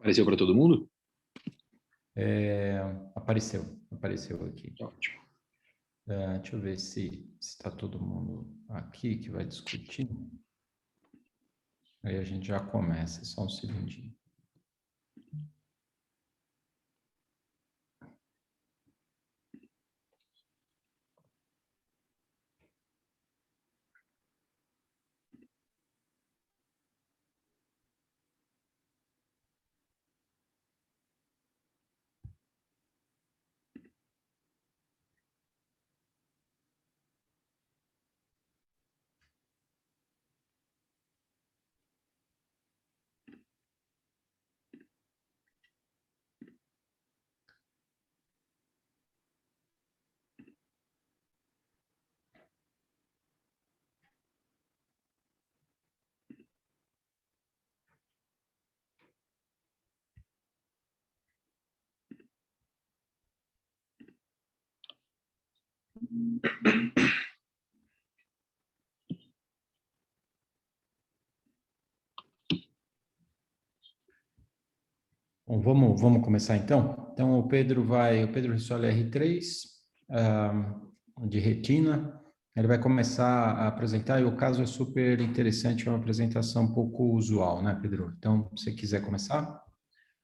Apareceu para todo mundo? Apareceu aqui. Ótimo. Deixa eu ver se está todo mundo aqui que vai discutir. Aí a gente já começa, só um segundinho. Bom, vamos começar então? Então, o Pedro Rissoli R3, de retina, ele vai começar a apresentar, e o caso é super interessante, é uma apresentação um pouco usual, né, Pedro? Então, se você quiser começar.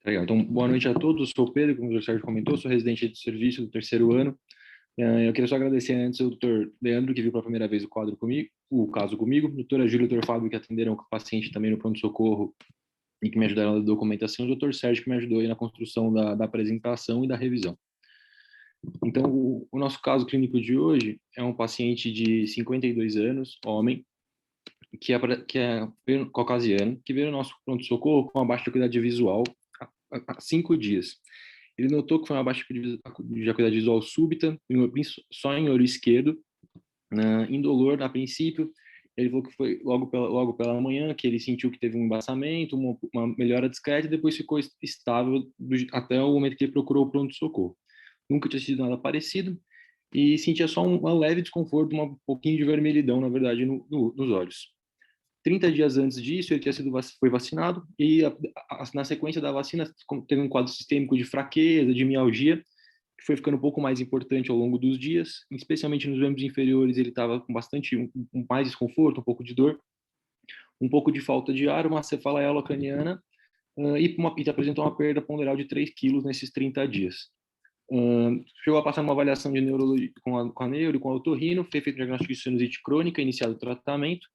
Legal. Então, boa noite a todos. Sou o Pedro, como o Dr. Sérgio comentou, sou residente de serviço do terceiro ano. Eu queria só agradecer antes ao Dr. Leandro, que viu pela primeira vez o caso comigo, doutora Júlia e o Dr. Fábio, que atenderam o paciente também no pronto-socorro e que me ajudaram na documentação, e o Dr. Sérgio, que me ajudou aí na construção da apresentação e da revisão. Então, o nosso caso clínico de hoje é um paciente de 52 anos, homem, que é caucasiano, que veio no nosso pronto-socorro com uma baixa acuidade visual há 5 dias. Ele notou que foi uma baixa de acuidade visual súbita, só em olho esquerdo, indolor a princípio. Ele falou que foi logo pela manhã que ele sentiu que teve um embaçamento, uma melhora discreta, e depois ficou estável até o momento que ele procurou o pronto-socorro. Nunca tinha sido nada parecido, e sentia só um leve desconforto, um pouquinho de vermelhidão, na verdade, nos olhos. 30 dias antes disso, ele foi vacinado, e na sequência da vacina teve um quadro sistêmico de fraqueza, de mialgia, que foi ficando um pouco mais importante ao longo dos dias, especialmente nos membros inferiores. Ele estava com mais desconforto, um pouco de dor, um pouco de falta de ar, uma cefaleia craniana, e apresentou uma perda ponderal de 3 quilos nesses 30 dias. Chegou a passar uma avaliação de neurologia com a neuro e com a otorrino, foi feito um diagnóstico de sinusite crônica, iniciado o tratamento,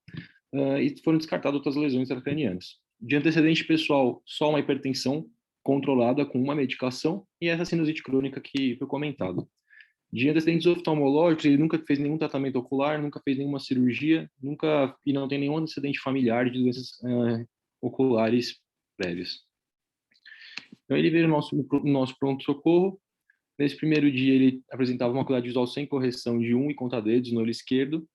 e foram descartadas outras lesões intracranianas. De antecedente pessoal, só uma hipertensão controlada com uma medicação e essa sinusite crônica que foi comentado. De antecedentes oftalmológicos, ele nunca fez nenhum tratamento ocular, nunca fez nenhuma cirurgia, e não tem nenhum antecedente familiar de doenças oculares prévias. Então, ele veio no nosso pronto-socorro. Nesse primeiro dia, ele apresentava uma acuidade visual sem correção de 1 e conta-dedos no olho esquerdo,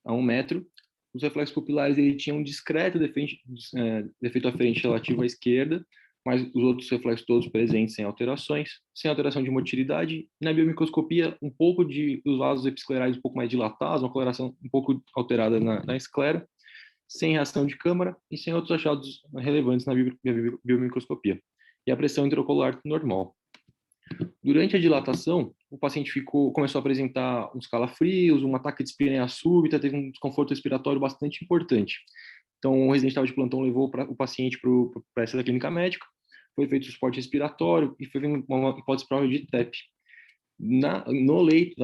a 1 metro. Os reflexos pupilares, ele tinha um discreto defeito aferente relativo à esquerda, mas os outros reflexos todos presentes sem alterações, sem alteração de motilidade. Na biomicroscopia, um pouco dos vasos episclerais um pouco mais dilatados, uma coloração um pouco alterada na esclera, sem reação de câmara e sem outros achados relevantes na biomicroscopia. E a pressão intraocular normal. Durante a dilatação, o paciente começou a apresentar uns calafrios, um ataque de espineia súbita, teve um desconforto respiratório bastante importante. Então, o residente estava de plantão levou o paciente para essa clínica médica, foi feito o suporte respiratório e foi uma hipótese provável de TEP. No leito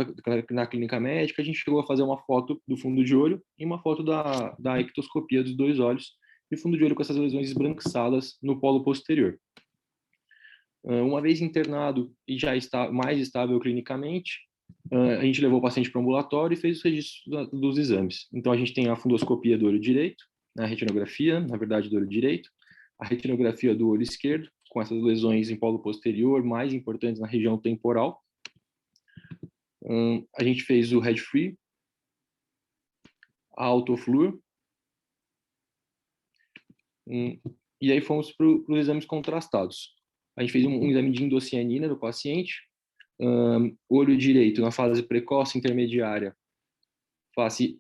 na clínica médica, a gente chegou a fazer uma foto do fundo de olho e uma foto da ectoscopia dos 2 olhos, e o fundo de olho com essas lesões esbranquiçadas no polo posterior. Uma vez internado e já está mais estável clinicamente, a gente levou o paciente para o ambulatório e fez os registros dos exames. Então, a gente tem a fundoscopia do olho direito, a retinografia, na verdade, do olho direito, a retinografia do olho esquerdo, com essas lesões em polo posterior, mais importantes na região temporal. A gente fez o head-free, a autofluor, e aí fomos para os exames contrastados. A gente fez um exame de endocianina do paciente, olho direito na fase precoce intermediária,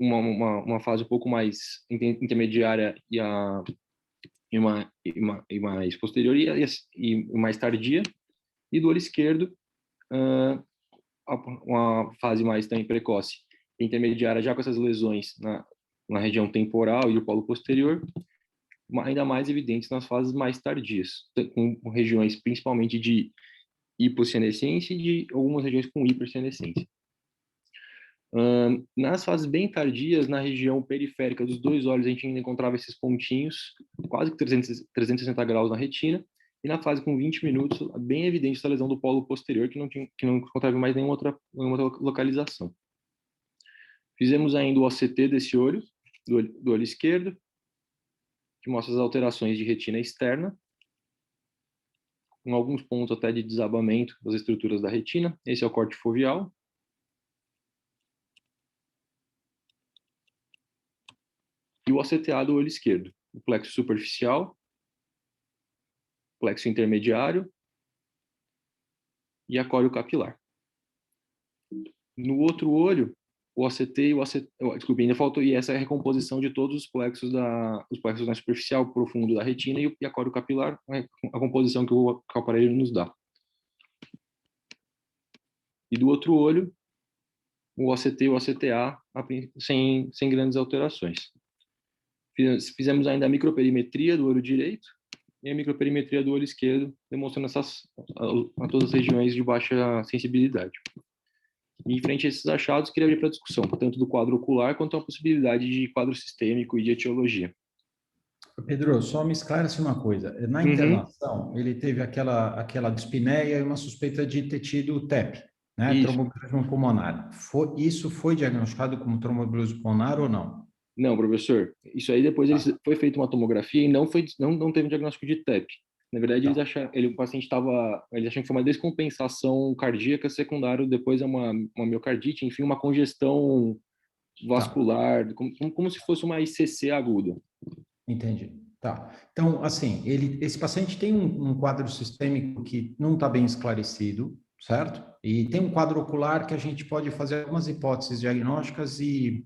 uma fase um pouco mais intermediária, e e mais posterior e mais tardia, e do olho esquerdo, uma fase mais também precoce, intermediária, já com essas lesões na região temporal e o polo posterior, ainda mais evidentes nas fases mais tardias, com regiões principalmente de hipocianescência e de algumas regiões com hipercianescência. Nas fases bem tardias, na região periférica dos dois olhos, a gente ainda encontrava esses pontinhos, quase que 360 graus na retina, e na fase com 20 minutos, bem evidente essa lesão do polo posterior, que não encontrava mais nenhuma outra localização. Fizemos ainda o OCT desse olho, do olho esquerdo, que mostra as alterações de retina externa, com alguns pontos até de desabamento das estruturas da retina. Esse é o corte foveal. E o OCTA do olho esquerdo, o plexo superficial, plexo intermediário e acóleo capilar. No outro olho, o OCT e o OCT, desculpe, ainda faltou, e essa é a recomposição de todos os plexos na superficial, profundo da retina e acóleo capilar, a composição que o aparelho nos dá. E do outro olho, o OCT e o OCTA sem grandes alterações. Fizemos ainda a microperimetria do olho direito e a microperimetria do olho esquerdo, demonstrando a todas as regiões de baixa sensibilidade. E, em frente a esses achados, queria abrir para discussão, tanto do quadro ocular quanto a possibilidade de quadro sistêmico e de etiologia. Pedro, só me esclarece uma coisa. Na internação, ele teve aquela dispneia e uma suspeita de ter tido TEP, né? Tromboembolismo pulmonar. Isso foi diagnosticado como tromboembolismo pulmonar ou não? Não, professor. Isso aí depois foi feita uma tomografia e não teve um diagnóstico de TEP. Na verdade, o paciente eles acham que foi uma descompensação cardíaca secundária depois a uma miocardite, enfim, uma congestão vascular, como se fosse uma ICC aguda. Entendi. Tá. Então, assim, esse paciente tem um quadro sistêmico que não está bem esclarecido, certo? E tem um quadro ocular que a gente pode fazer algumas hipóteses diagnósticas e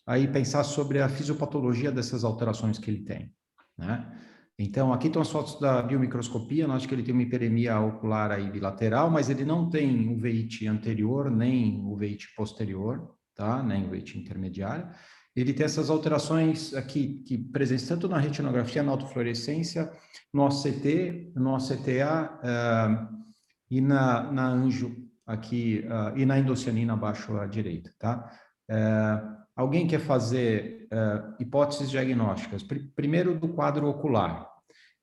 aí pensar sobre a fisiopatologia dessas alterações que ele tem, né? Então, aqui estão as fotos da biomicroscopia, nós acho que ele tem uma hiperemia ocular aí bilateral, mas ele não tem uveit anterior, nem uveit posterior, tá? Nem uveit intermediário. Ele tem essas alterações aqui, que presenciam tanto na retinografia, na autofluorescência, no OCT, no OCTA e na anjo aqui, e na endocianina abaixo à direita, tá? Alguém quer fazer hipóteses diagnósticas? Primeiro do quadro ocular,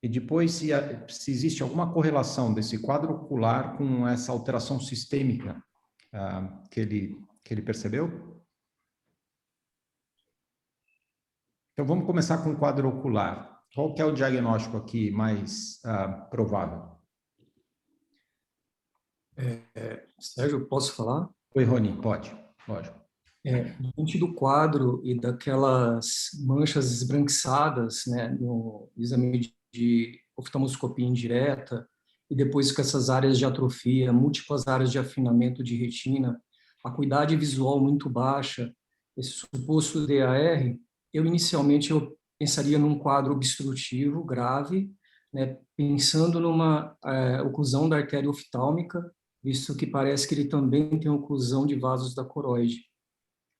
e depois se existe alguma correlação desse quadro ocular com essa alteração sistêmica que ele percebeu? Então, vamos começar com o quadro ocular. Qual que é o diagnóstico aqui mais provável? Sérgio, posso falar? Oi, Rony, pode, lógico. Diante do quadro e daquelas manchas esbranquiçadas, né, no exame de oftalmoscopia indireta, e depois com essas áreas de atrofia, múltiplas áreas de afinamento de retina, acuidade visual muito baixa, esse suposto DAR, eu pensaria num quadro obstrutivo grave, né, pensando numa oclusão da artéria oftálmica, visto que parece que ele também tem oclusão de vasos da coroide.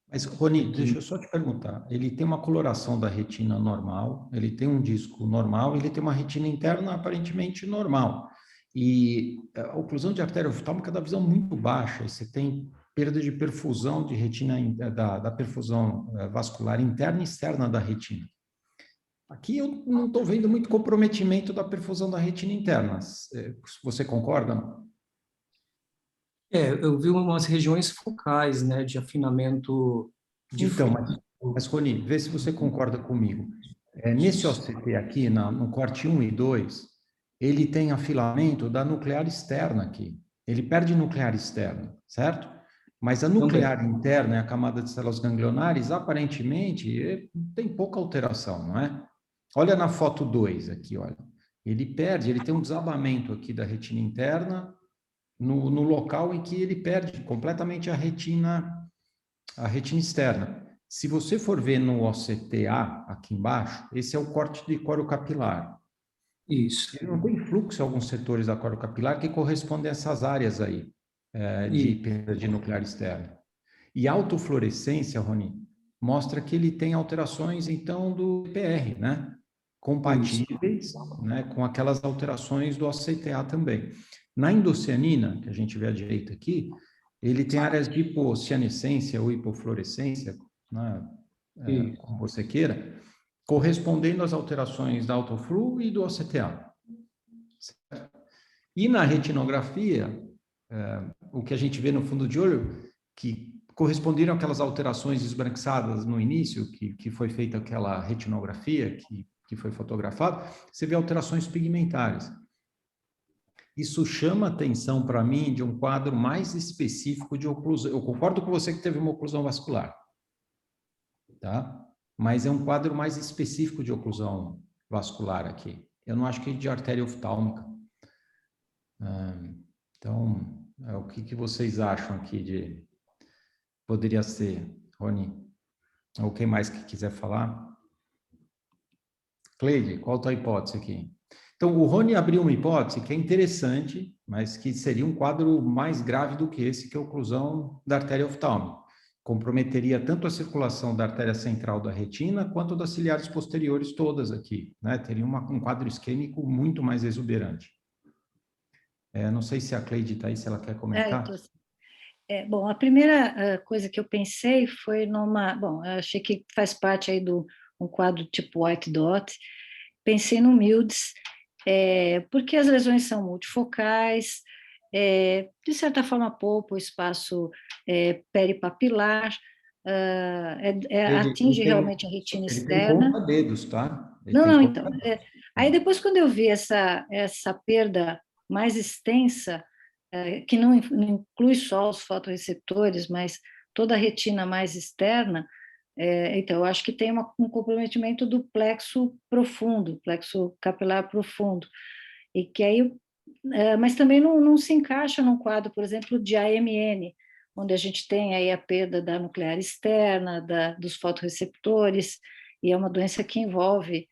Mas, Rony, deixa eu só te perguntar. Ele tem uma coloração da retina normal, ele tem um disco normal, ele tem uma retina interna aparentemente normal. E a oclusão de artéria oftálmica da visão muito baixa, e você tem perda de perfusão de retina, da perfusão vascular interna e externa da retina. Aqui eu não estou vendo muito comprometimento da perfusão da retina interna. Você concorda? Eu vi umas regiões focais, né, de afinamento de então, mas Rony, vê se você concorda comigo. Nesse OCT aqui, no corte 1 e 2, ele tem afilamento da nuclear externa aqui. Ele perde nuclear externo, certo? Mas a nuclear interna, a camada de células ganglionares, aparentemente, tem pouca alteração, não é? Olha na foto 2 aqui, olha. Ele tem um desabamento aqui da retina interna, no local em que ele perde completamente a retina externa. Se você for ver no OCTA, aqui embaixo, esse é o corte de coro capilar. Isso. Ele não tem fluxo em alguns setores da coro capilar que correspondem a essas áreas aí, de perda de nuclear externo. E a autofluorescência, Rony, mostra que ele tem alterações, então, do EPR, né? Compatíveis, né, com aquelas alterações do OCTA também. Na indocianina, que a gente vê à direita aqui, ele tem áreas de hipocianescência ou hipofluorescência, né, como você queira, correspondendo às alterações da autoflu e do OCTA. Certo? E na retinografia, o que a gente vê no fundo de olho, que corresponderam àquelas alterações esbranquiçadas no início, que foi feita aquela retinografia, que foi fotografado, você vê alterações pigmentares. Isso chama atenção para mim de um quadro mais específico de oclusão. Eu concordo com você que teve uma oclusão vascular, tá? Mas é um quadro mais específico de oclusão vascular aqui. Eu não acho que é de artéria oftálmica. Então, o que vocês acham aqui de... Poderia ser, Rony? Ou quem mais que quiser falar? Cleide, qual a tua hipótese aqui? Então, o Rony abriu uma hipótese que é interessante, mas que seria um quadro mais grave do que esse, que é a oclusão da artéria oftálmica. Comprometeria tanto a circulação da artéria central da retina, quanto das ciliares posteriores todas aqui, né? Teria um quadro isquêmico muito mais exuberante. Não sei se a Cleide está aí, se ela quer comentar. Bom, a primeira coisa que eu pensei foi numa... Bom, eu achei que faz parte aí do um quadro tipo white dot. Pensei no Mildes, porque as lesões são multifocais, de certa forma poupa o espaço peripapilar, atinge realmente a retina externa. Ele tem dedos, tá? Não, então. Aí depois, quando eu vi essa perda mais extensa, que não inclui só os fotorreceptores, mas toda a retina mais externa, então, eu acho que tem um comprometimento do plexo profundo, plexo capilar profundo, e que aí, mas também não se encaixa num quadro, por exemplo, de AMN, onde a gente tem aí a perda da nuclear externa, dos fotorreceptores, e é uma doença que envolve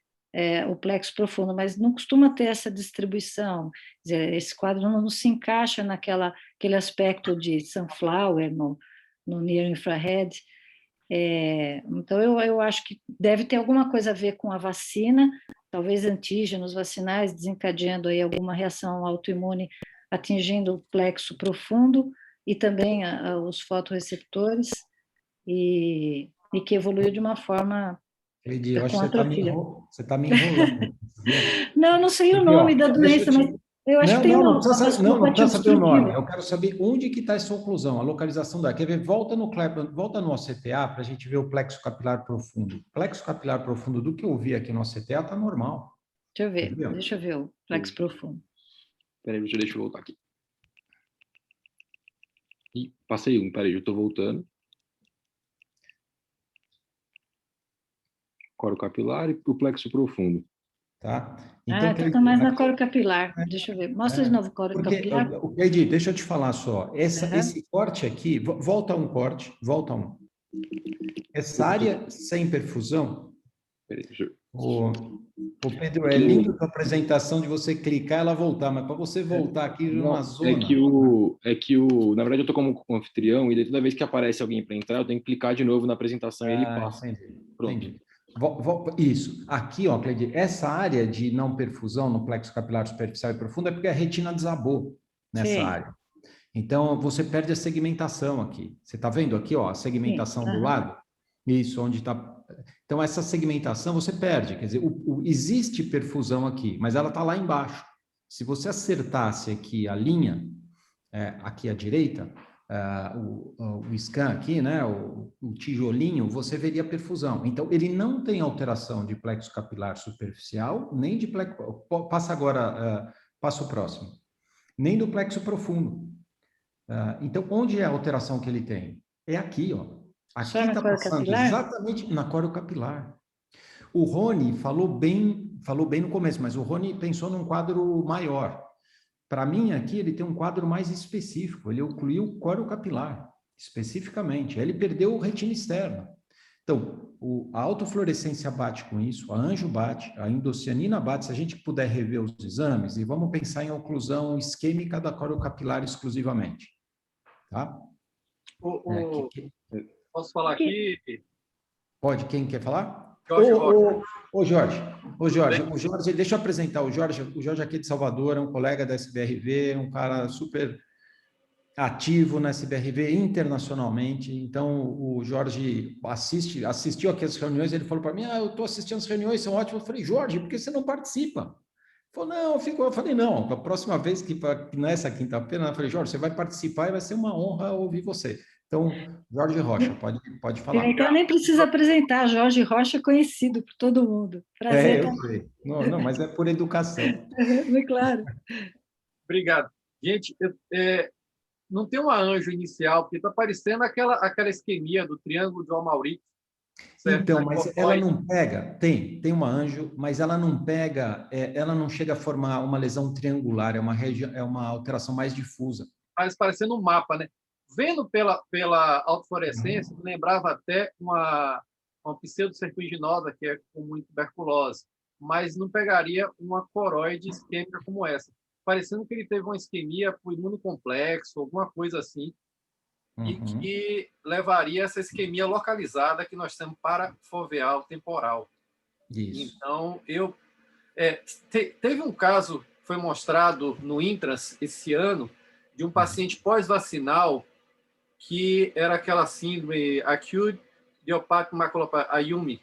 o plexo profundo, mas não costuma ter essa distribuição. Quer dizer, esse quadro não se encaixa aquele aspecto de sunflower no near infrared. Então, eu acho que deve ter alguma coisa a ver com a vacina, talvez antígenos vacinais desencadeando aí alguma reação autoimune, atingindo o plexo profundo e também os fotorreceptores, e que evoluiu de uma forma... Cleide, eu acho que você está me enrolando. Não sei o nome da doença, mas eu acho que tem não precisa saber o nome. Eu quero saber onde que está essa oclusão, a localização dela. Quer ver? Volta no OCTA para a gente ver o plexo capilar profundo. O plexo capilar profundo do que eu vi aqui no OCTA está normal. Deixa eu ver o plexo profundo. Peraí, deixa eu voltar aqui. Ih, passei um, peraí, eu estou voltando. Coro capilar e o plexo profundo. Tá? Então está mais na coro capilar. Deixa eu ver. Mostra de novo o coro capilar. Cleide, deixa eu te falar só. Esse corte aqui, volta um corte, volta um. Essa área sem perfusão, peraí, deixa eu... o Pedro, é lindo a apresentação de você clicar e ela voltar, mas para você voltar aqui numa zona... Na verdade, eu estou como anfitrião e daí toda vez que aparece alguém para entrar, eu tenho que clicar de novo na apresentação e ele passa. Entendi. Isso. Aqui, ó, Cleide, essa área de não perfusão no plexo capilar superficial e profundo é porque a retina desabou nessa área. Então, você perde a segmentação aqui. Você está vendo aqui, ó, a segmentação do lado? Isso, onde está... Então, essa segmentação você perde. Quer dizer, existe perfusão aqui, mas ela está lá embaixo. Se você acertasse aqui a linha, aqui à direita, o scan aqui, né, o tijolinho, você veria perfusão. Então, ele não tem alteração de plexo capilar superficial, nem de plexo... Passa agora, passa o próximo. Nem do plexo profundo. Então, onde é a alteração que ele tem? É aqui, ó. Aqui está passando exatamente na coro capilar. O Rony falou bem no começo, mas o Rony pensou num quadro maior. Para mim, aqui, ele tem um quadro mais específico. Ele ocluiu o coro capilar, especificamente. Ele perdeu o retina externa. Então, a autofluorescência bate com isso, a anjo bate, a indocianina bate, se a gente puder rever os exames, e vamos pensar em oclusão isquêmica da coriocapilar exclusivamente, tá? Posso falar aqui? Pode, quem quer falar? Jorge Rocha. Jorge, deixa eu apresentar o Jorge aqui de Salvador, é um colega da SBRV, um cara super ativo na SBRV internacionalmente. Então, o Jorge assistiu aqui as reuniões, ele falou para mim, eu estou assistindo as reuniões, são ótimas. Eu falei, Jorge, por que você não participa? Ele falou, não, eu falei, não, a próxima vez, que nessa quinta-feira, eu falei, Jorge, você vai participar e vai ser uma honra ouvir você. Então, Jorge Rocha, pode falar. Então, nem precisa apresentar, Jorge Rocha é conhecido por todo mundo. Prazer. Eu sei. Não, mas é por educação. Muito claro. Obrigado. Gente, não tem uma anjo inicial, porque está parecendo aquela isquemia do triângulo de Almauri. Então, mas ela não pega, tem uma anjo, mas ela não pega, ela não chega a formar uma lesão triangular, é uma alteração mais difusa. Mas parecendo um mapa, né? Vendo pela autofluorescência, lembrava até uma pseudocerquinginosa, que é comum em tuberculose, mas não pegaria uma coroide isquêmica como essa. Parecendo que ele teve uma isquemia por imunocomplexo, alguma coisa assim, e que levaria a essa isquemia localizada que nós temos parafoveal temporal. Isso. Então, teve um caso, foi mostrado no Intras esse ano, de um paciente pós-vacinal que era aquela síndrome acute idiopática maculopatia, AIUMI.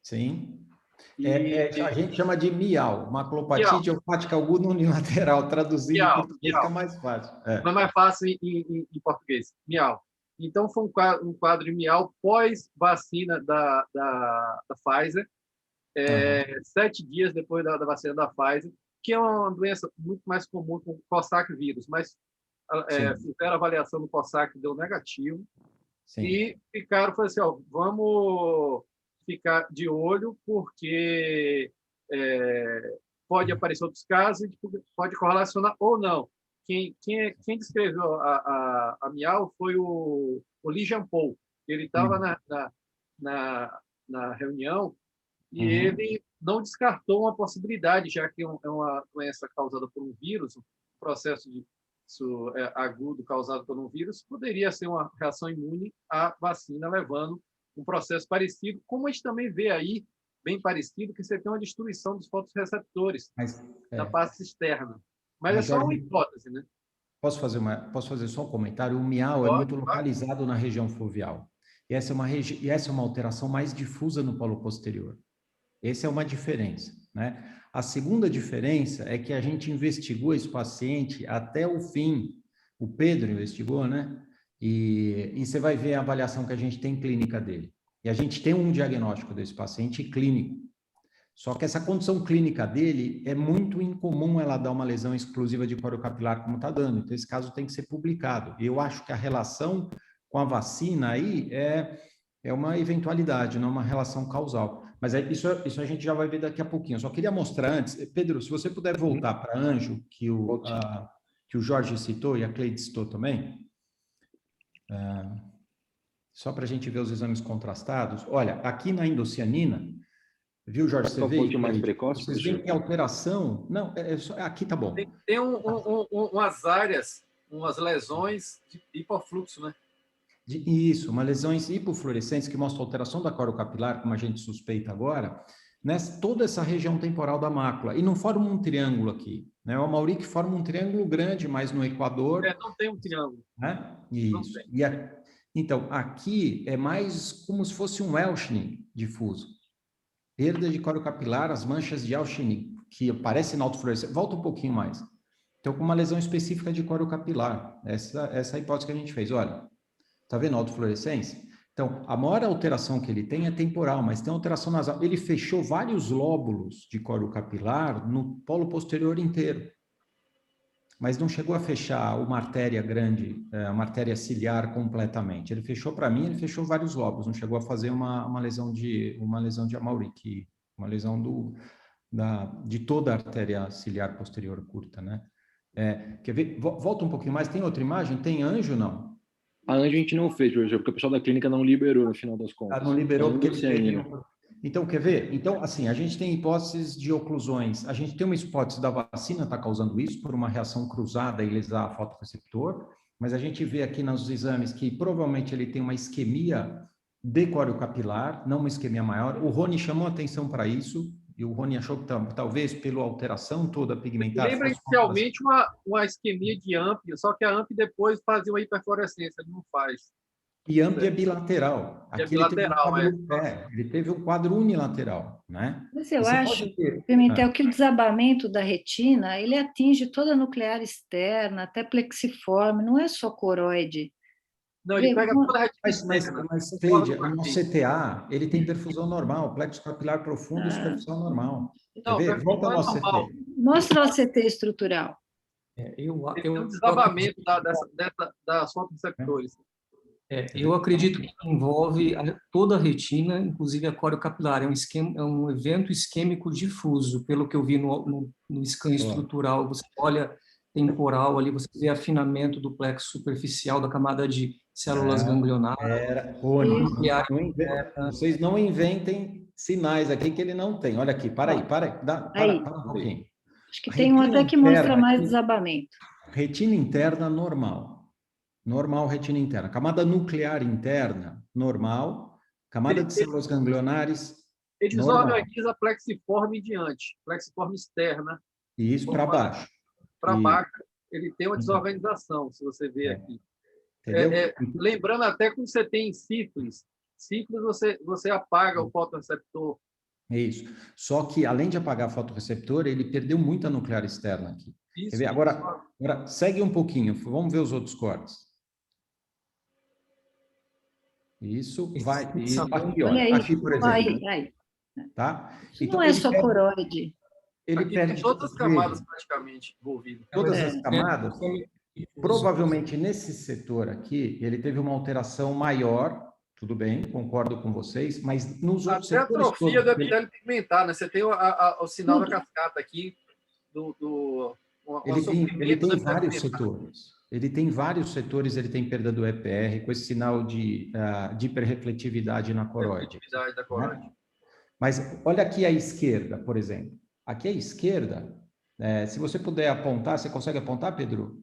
Sim. A gente chama de MIAL, maculopatia idiopática aguda unilateral, traduzido em português fica mais fácil. Não é mais fácil em português, MIAL. Então, foi um quadro de MIAL pós-vacina da Pfizer, 7 dias depois da vacina da Pfizer, que é uma doença muito mais comum com o Cosac vírus, mas fizeram a avaliação do Cosac, deu negativo. Sim. E falaram assim, vamos ficar de olho, porque pode aparecer outros casos, pode correlacionar ou não. Quem descreveu a MIAL foi o Li Jianpou. Ele estava na reunião e ele não descartou uma possibilidade, já que é uma doença causada por um vírus, um processo agudo causado por um vírus, poderia ser uma reação imune à vacina, levando um processo parecido, como a gente também vê aí, bem parecido, que você tem uma destruição dos fotorreceptores na parte externa. Mas é só uma hipótese, né? Posso fazer só um comentário? O MIAL é muito localizado na região foveal. E essa é uma alteração mais difusa no polo posterior. Essa é uma diferença, né? A segunda diferença é que a gente investigou esse paciente até o fim. O Pedro investigou, né? E você vai ver a avaliação que a gente tem clínica dele. E a gente tem um diagnóstico desse paciente clínico. Só que essa condição clínica dele é muito incomum ela dar uma lesão exclusiva de coriocapilar como está dando. Então, esse caso tem que ser publicado. Eu acho que a relação com a vacina aí é uma eventualidade, não uma relação causal. Mas isso a gente já vai ver daqui a pouquinho. Eu só queria mostrar antes. Pedro, se você puder voltar para Anjo, que o Jorge citou e a Cleide citou também. Só para a gente ver os exames contrastados. Olha, aqui na indocianina, viu, Jorge? Você vê? Um pouquinho mais precoce. Vocês veem que a alteração... Não, aqui tá bom. Tem umas áreas, umas lesões de hipofluxo, né? Isso, uma lesões hipofluorescentes que mostram alteração da coriocapilar, como a gente suspeita agora, toda essa região temporal da mácula. E não forma um triângulo aqui, né? O Almauri que forma um triângulo grande, mas no equador... não tem um triângulo. Né? Isso. Então, aqui é mais como se fosse um Elschning difuso. Perda de coriocapilar, as manchas de Elschning, que aparecem na autofluorescência. Volta um pouquinho mais. Então, com uma lesão específica de coriocapilar. Essa é a hipótese que a gente fez. Olha, tá vendo a autofluorescência? Então, a maior alteração que ele tem é temporal, mas tem alteração nasal. Ele fechou vários lóbulos de coriocapilar no polo posterior inteiro. Mas não chegou a fechar uma artéria grande, uma artéria ciliar completamente. Ele fechou, para mim, ele fechou vários lobos, não chegou a fazer uma lesão de Almauri, uma lesão de toda a artéria ciliar posterior curta, né? Quer ver? Volta um pouquinho mais, tem outra imagem? Tem anjo, não? A Anjo a gente não fez, professor, porque o pessoal da clínica não liberou no final das contas. Não liberou porque não sei ainda. Então, quer ver? Então, assim, a gente tem hipóteses de oclusões. A gente tem uma hipótese da vacina estar causando isso por uma reação cruzada e lesar fotorreceptor, mas a gente vê aqui nos exames que provavelmente ele tem uma isquemia de córeo capilar, não uma isquemia maior. O Rony chamou atenção para isso, e o Rony achou que talvez pela alteração toda pigmentar... Lembra inicialmente uma isquemia de AMP, só que a AMP depois fazia uma hiperfluorescência, ele não faz. E AMP é bilateral. É Aqui bilateral, ele teve um quadro unilateral, né? Mas eu acho, Pimentel, que o desabamento da retina, ele atinge toda a nuclear externa, até plexiforme, não é só coroide. Não, ele pega toda a retina externa. Mas Cleide, no CTA, ele tem perfusão normal, plexo capilar profundo e superficial normal. Não, quer ver? Volta ao normal. CT. Mostra o CT estrutural. Tem um desabamento das fotoreceptores. Eu acredito que envolve toda a retina, inclusive a coreo-capilar. É um evento isquêmico difuso, pelo que eu vi no scan estrutural. Você olha temporal ali, você vê afinamento do plexo superficial da camada de células ganglionares. Vocês não inventem sinais aqui que ele não tem. Olha aqui, para aí. Para um pouquinho. Acho que tem um até que mostra mais desabamento. Retina interna normal. Normal retina interna. Camada nuclear interna, normal. Camada de células ganglionares, ele desorganiza plexiforme diante, plexiforme externa. E isso para baixo. Para baixo, ele tem uma desorganização, se você ver aqui. Lembrando até que você tem sífilis. Sífilis, você apaga o fotorreceptor. É isso. Só que, além de apagar fotorreceptor, ele perdeu muita nuclear externa aqui. Quer ver? Agora, segue um pouquinho. Vamos ver os outros cortes. Isso vai. Aqui, olha, aqui, por exemplo. Aí. Tá? Então, não é só coroide. Ele perde todas as camadas praticamente envolvidas. Todas as camadas. Provavelmente nesse setor aqui, ele teve uma alteração maior. Tudo bem, concordo com vocês, mas nos outros setores... Até a atrofia do epitélio pigmentar, né? Você tem o sinal da cascata aqui ele tem vários setores. Ele tem vários setores, ele tem perda do EPR, com esse sinal de hiperrefletividade na coroide. Da coroide. Né? Mas olha aqui à esquerda, por exemplo. Aqui à esquerda, se você puder apontar, você consegue apontar, Pedro?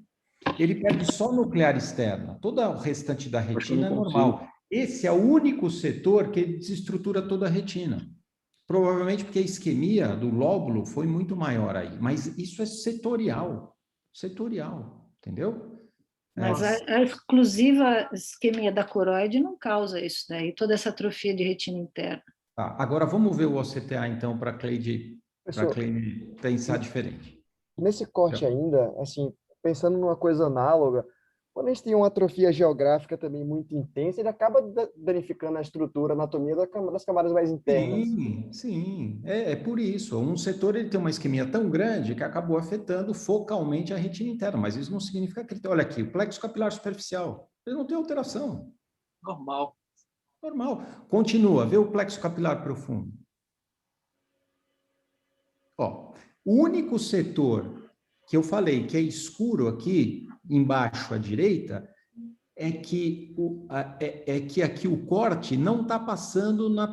Ele perde só nuclear externa. Todo o restante da retina é normal. Esse é o único setor que desestrutura toda a retina. Provavelmente porque a isquemia do lóbulo foi muito maior aí. Mas isso é setorial. Setorial, entendeu? Mas a exclusiva isquemia da coroide não causa isso daí, toda essa atrofia de retina interna. Tá, agora vamos ver o OCTA, então, para a Cleide pensar diferente. Nesse corte ainda, assim, pensando numa coisa análoga, quando a gente tem uma atrofia geográfica também muito intensa, ele acaba danificando a estrutura, a anatomia das camadas mais internas. Sim. É por isso. Um setor ele tem uma isquemia tão grande que acabou afetando focalmente a retina interna, mas isso não significa que ele tem... Olha aqui, o plexo capilar superficial, ele não tem alteração. Normal. Continua, vê o plexo capilar profundo. Ó, o único setor que eu falei que é escuro aqui, embaixo à direita, é que aqui o corte não está passando na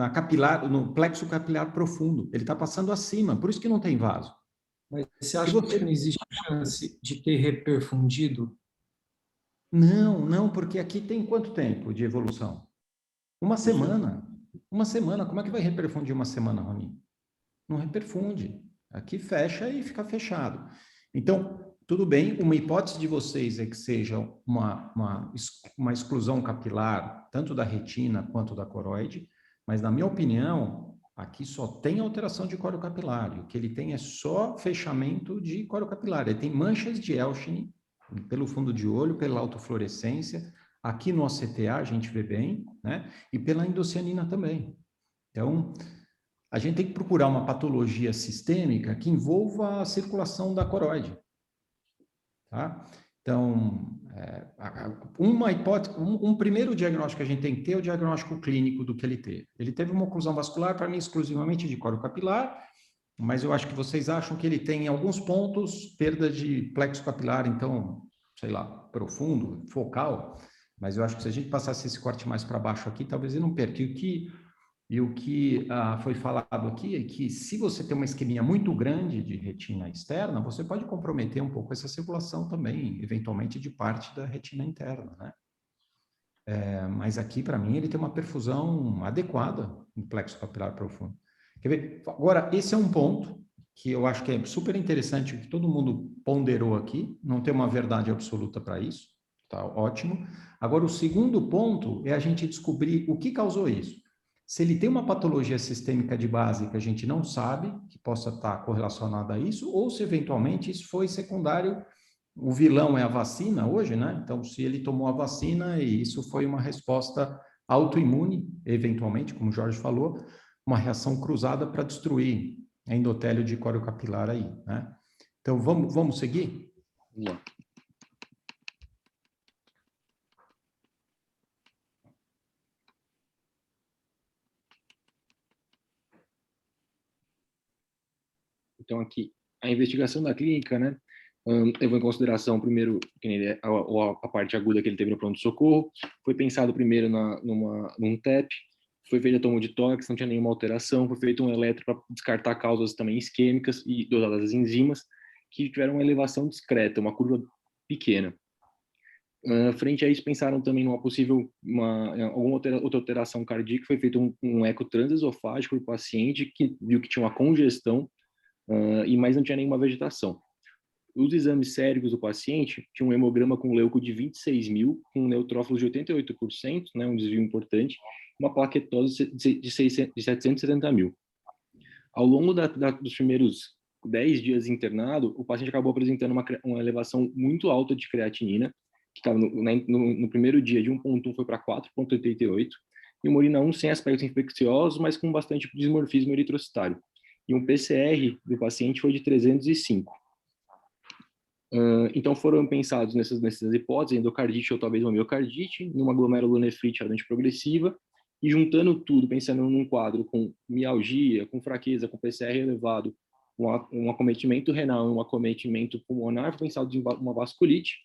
capilar, no plexo capilar profundo. Ele está passando acima, por isso que não tem vaso. Mas você acha que não existe chance de ter reperfundido? Não, porque aqui tem quanto tempo de evolução? Uma semana. Como é que vai reperfundir uma semana, Rony? Não reperfunde. Aqui fecha e fica fechado. Então, tudo bem, uma hipótese de vocês é que seja uma exclusão capilar, tanto da retina quanto da coroide, mas, na minha opinião, aqui só tem alteração de córeo capilar. E o que ele tem é só fechamento de córeo capilar. Ele tem manchas de Elschini pelo fundo de olho, pela autofluorescência. Aqui no OCTA a gente vê bem, né? E pela endocianina também. Então, a gente tem que procurar uma patologia sistêmica que envolva a circulação da coroide. Tá? Então, uma hipótese, um primeiro diagnóstico que a gente tem que ter é o diagnóstico clínico do que ele teve. Ele teve uma oclusão vascular, para mim, exclusivamente de córeo capilar, mas eu acho que vocês acham que ele tem, em alguns pontos, perda de plexo capilar, então, sei lá, profundo, focal, mas eu acho que se a gente passasse esse corte mais para baixo aqui, talvez ele não perca. E o que foi falado aqui é que se você tem uma isquemia muito grande de retina externa, você pode comprometer um pouco essa circulação também, eventualmente de parte da retina interna, né? Mas aqui, para mim, ele tem uma perfusão adequada no plexo capilar profundo. Quer ver? Agora, esse é um ponto que eu acho que é super interessante, que todo mundo ponderou aqui, não tem uma verdade absoluta para isso, tá ótimo. Agora, o segundo ponto é a gente descobrir o que causou isso. Se ele tem uma patologia sistêmica de base que a gente não sabe, que possa estar correlacionada a isso, ou se eventualmente isso foi secundário. O vilão é a vacina hoje, né? Então, se ele tomou a vacina e isso foi uma resposta autoimune, eventualmente, como o Jorge falou, uma reação cruzada para destruir endotélio de córeo capilar aí, né? Então, vamos seguir? Vamos lá. Então, aqui, a investigação da clínica, né? Levou em consideração, primeiro, a parte aguda que ele teve no pronto-socorro. Foi pensado primeiro num TEP, foi feita a toma de tórax, não tinha nenhuma alteração. Foi feito um eletro para descartar causas também isquêmicas e dosadas as enzimas, que tiveram uma elevação discreta, uma curva pequena. Frente a isso, pensaram também numa possível, alguma outra alteração cardíaca. Foi feito um eco transesofágico para o paciente, que viu que tinha uma congestão, mas não tinha nenhuma vegetação. Os exames séricos do paciente tinham um hemograma com leuco de 26.000, com neutrófilos de 88%, né, um desvio importante, uma plaquetose de 770.000. Ao longo dos primeiros 10 dias internado, o paciente acabou apresentando uma elevação muito alta de creatinina, que estava no primeiro dia de 1,1 foi para 4,88, e uma urina 1 sem aspectos infecciosos, mas com bastante dismorfismo eritrocitário. E um PCR do paciente foi de 305. Então foram pensados nessas hipóteses, endocardite ou talvez uma miocardite, numa glomerulonefrite ardente progressiva, e juntando tudo, pensando num quadro com mialgia, com fraqueza, com PCR elevado, um acometimento renal, um acometimento pulmonar, foi pensado em uma vasculite,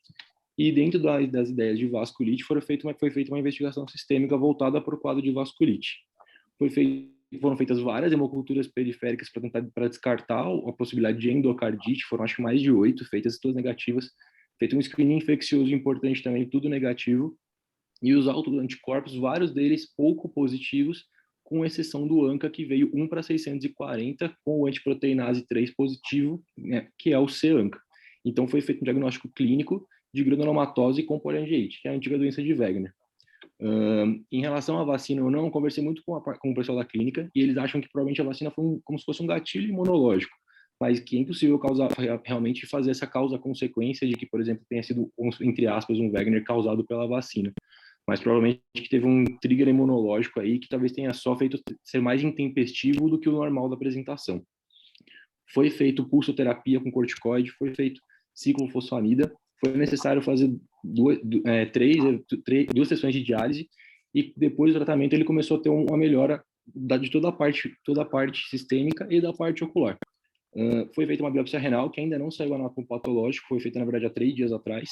e dentro das ideias de vasculite foi feita uma investigação sistêmica voltada para o quadro de vasculite. Foram feitas várias hemoculturas periféricas para descartar a possibilidade de endocardite, foram acho que mais de 8 feitas, todas negativas. Feito um screening infeccioso importante também, tudo negativo. E os autoanticorpos, vários deles pouco positivos, com exceção do ANCA, que veio 1 para 640, com o antiproteinase 3 positivo, né, que é o C-ANCA. Então foi feito um diagnóstico clínico de granulomatose com poliangiite, que é a antiga doença de Wegener. Em relação à vacina, eu não conversei muito com o pessoal da clínica, e eles acham que provavelmente a vacina foi como se fosse um gatilho imunológico, mas que é impossível realmente fazer essa causa-consequência de que, por exemplo, tenha sido, entre aspas, um Wegener causado pela vacina. Mas provavelmente que teve um trigger imunológico aí que talvez tenha só feito ser mais intempestivo do que o normal da apresentação. Foi feito pulsoterapia com corticoide, foi feito ciclofosfamida, foi necessário fazer duas sessões de diálise, e depois do tratamento ele começou a ter uma melhora de toda a parte sistêmica e da parte ocular. Foi feita uma biópsia renal, que ainda não saiu anátomo patológico, foi feita, na verdade, há 3 dias atrás.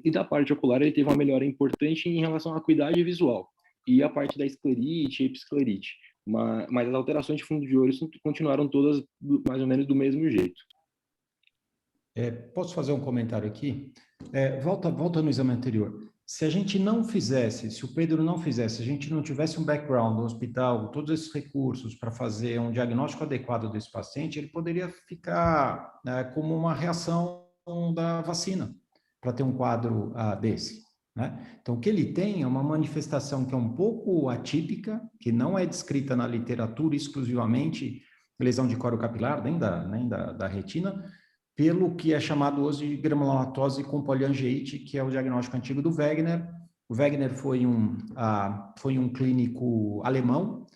E da parte ocular ele teve uma melhora importante em relação à acuidade visual e a parte da esclerite e episclerite. Mas as alterações de fundo de olho continuaram todas mais ou menos do mesmo jeito. Posso fazer um comentário aqui? Volta no exame anterior. Se a gente não fizesse, se o Pedro não fizesse, se a gente não tivesse um background no hospital, todos esses recursos para fazer um diagnóstico adequado desse paciente, ele poderia ficar como uma reação da vacina, para ter um quadro desse, né? Então, o que ele tem é uma manifestação que é um pouco atípica, que não é descrita na literatura exclusivamente, lesão de córeo capilar, nem da retina, pelo que é chamado hoje de granulomatose com poliangiite, que é o diagnóstico antigo do Wegener. O Wegener foi um clínico alemão.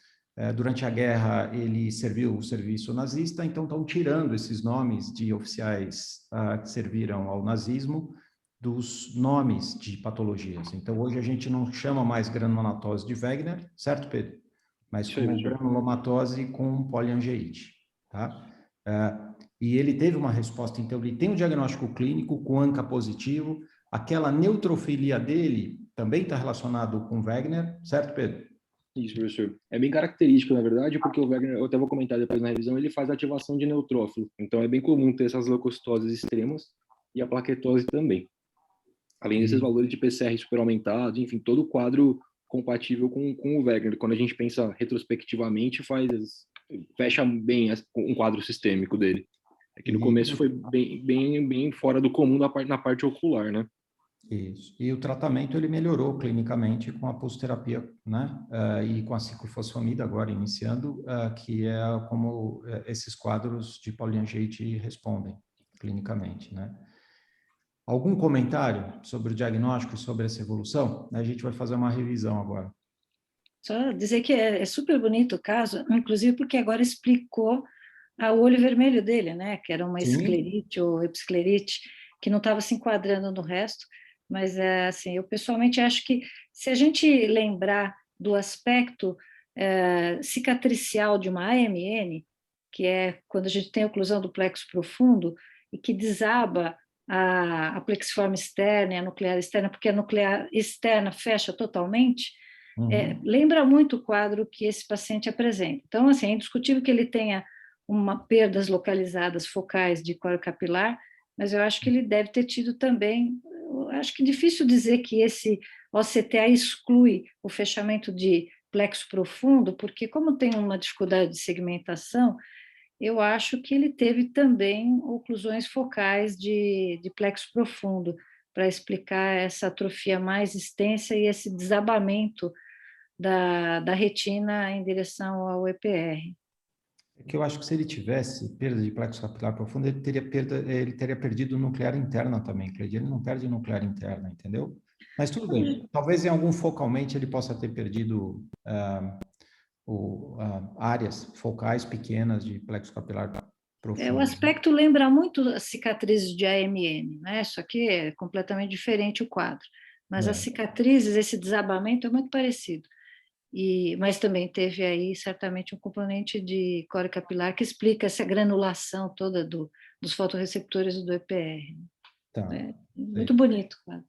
Durante a guerra, ele serviu o serviço nazista, então estão tirando esses nomes de oficiais que serviram ao nazismo dos nomes de patologias. Então, hoje a gente não chama mais granulomatose de Wegener, certo, Pedro? Mas como granulomatose com poliangiite. tá? E ele teve uma resposta, então ele tem um diagnóstico clínico com ANCA positivo, aquela neutrofilia dele também está relacionado com Wegener, certo, Pedro? Isso, professor. É bem característico, na verdade, porque o Wegener, eu até vou comentar depois na revisão, ele faz ativação de neutrófilo. Então, é bem comum ter essas leucocitoses extremas e a plaquetose também. Além desses valores de PCR super aumentados, enfim, todo o quadro compatível com o Wegener. Quando a gente pensa retrospectivamente, fecha bem um quadro sistêmico dele. É que no começo foi bem fora do comum na parte ocular, né? Isso. E o tratamento ele melhorou clinicamente com a pulsoterapia, né? E com a ciclofosfamida agora iniciando, que é como esses quadros de poliangiite respondem clinicamente, né? Algum comentário sobre o diagnóstico e sobre essa evolução? A gente vai fazer uma revisão agora. Só dizer que é super bonito o caso, inclusive porque agora explicou o olho vermelho dele, né? Que era uma esclerite ou episclerite, que não estava se enquadrando no resto. Mas, assim, eu pessoalmente acho que se a gente lembrar do aspecto cicatricial de uma AMN, que é quando a gente tem a oclusão do plexo profundo e que desaba a plexiforme externa e a nuclear externa, porque a nuclear externa fecha totalmente, lembra muito o quadro que esse paciente apresenta. Então, assim, é indiscutível que ele tenha perdas localizadas focais de coro capilar, mas eu acho que ele deve ter tido também, eu acho que é difícil dizer que esse OCTA exclui o fechamento de plexo profundo, porque como tem uma dificuldade de segmentação, eu acho que ele teve também oclusões focais de plexo profundo, para explicar essa atrofia mais extensa e esse desabamento da retina em direção ao EPR. Que eu acho que se ele tivesse perda de plexo capilar profundo, ele teria perdido nuclear interna também, Cleide. Ele não perde nuclear interna, entendeu? Mas tudo bem. Talvez em algum focalmente ele possa ter perdido áreas focais pequenas de plexo capilar profundo. O aspecto lembra muito as cicatrizes de AMN, né? Só que é completamente diferente o quadro. Mas as cicatrizes, esse desabamento é muito parecido. Mas também teve aí certamente um componente de core capilar que explica essa granulação toda dos fotorreceptores do EPR. Tá. Muito bonito, claro.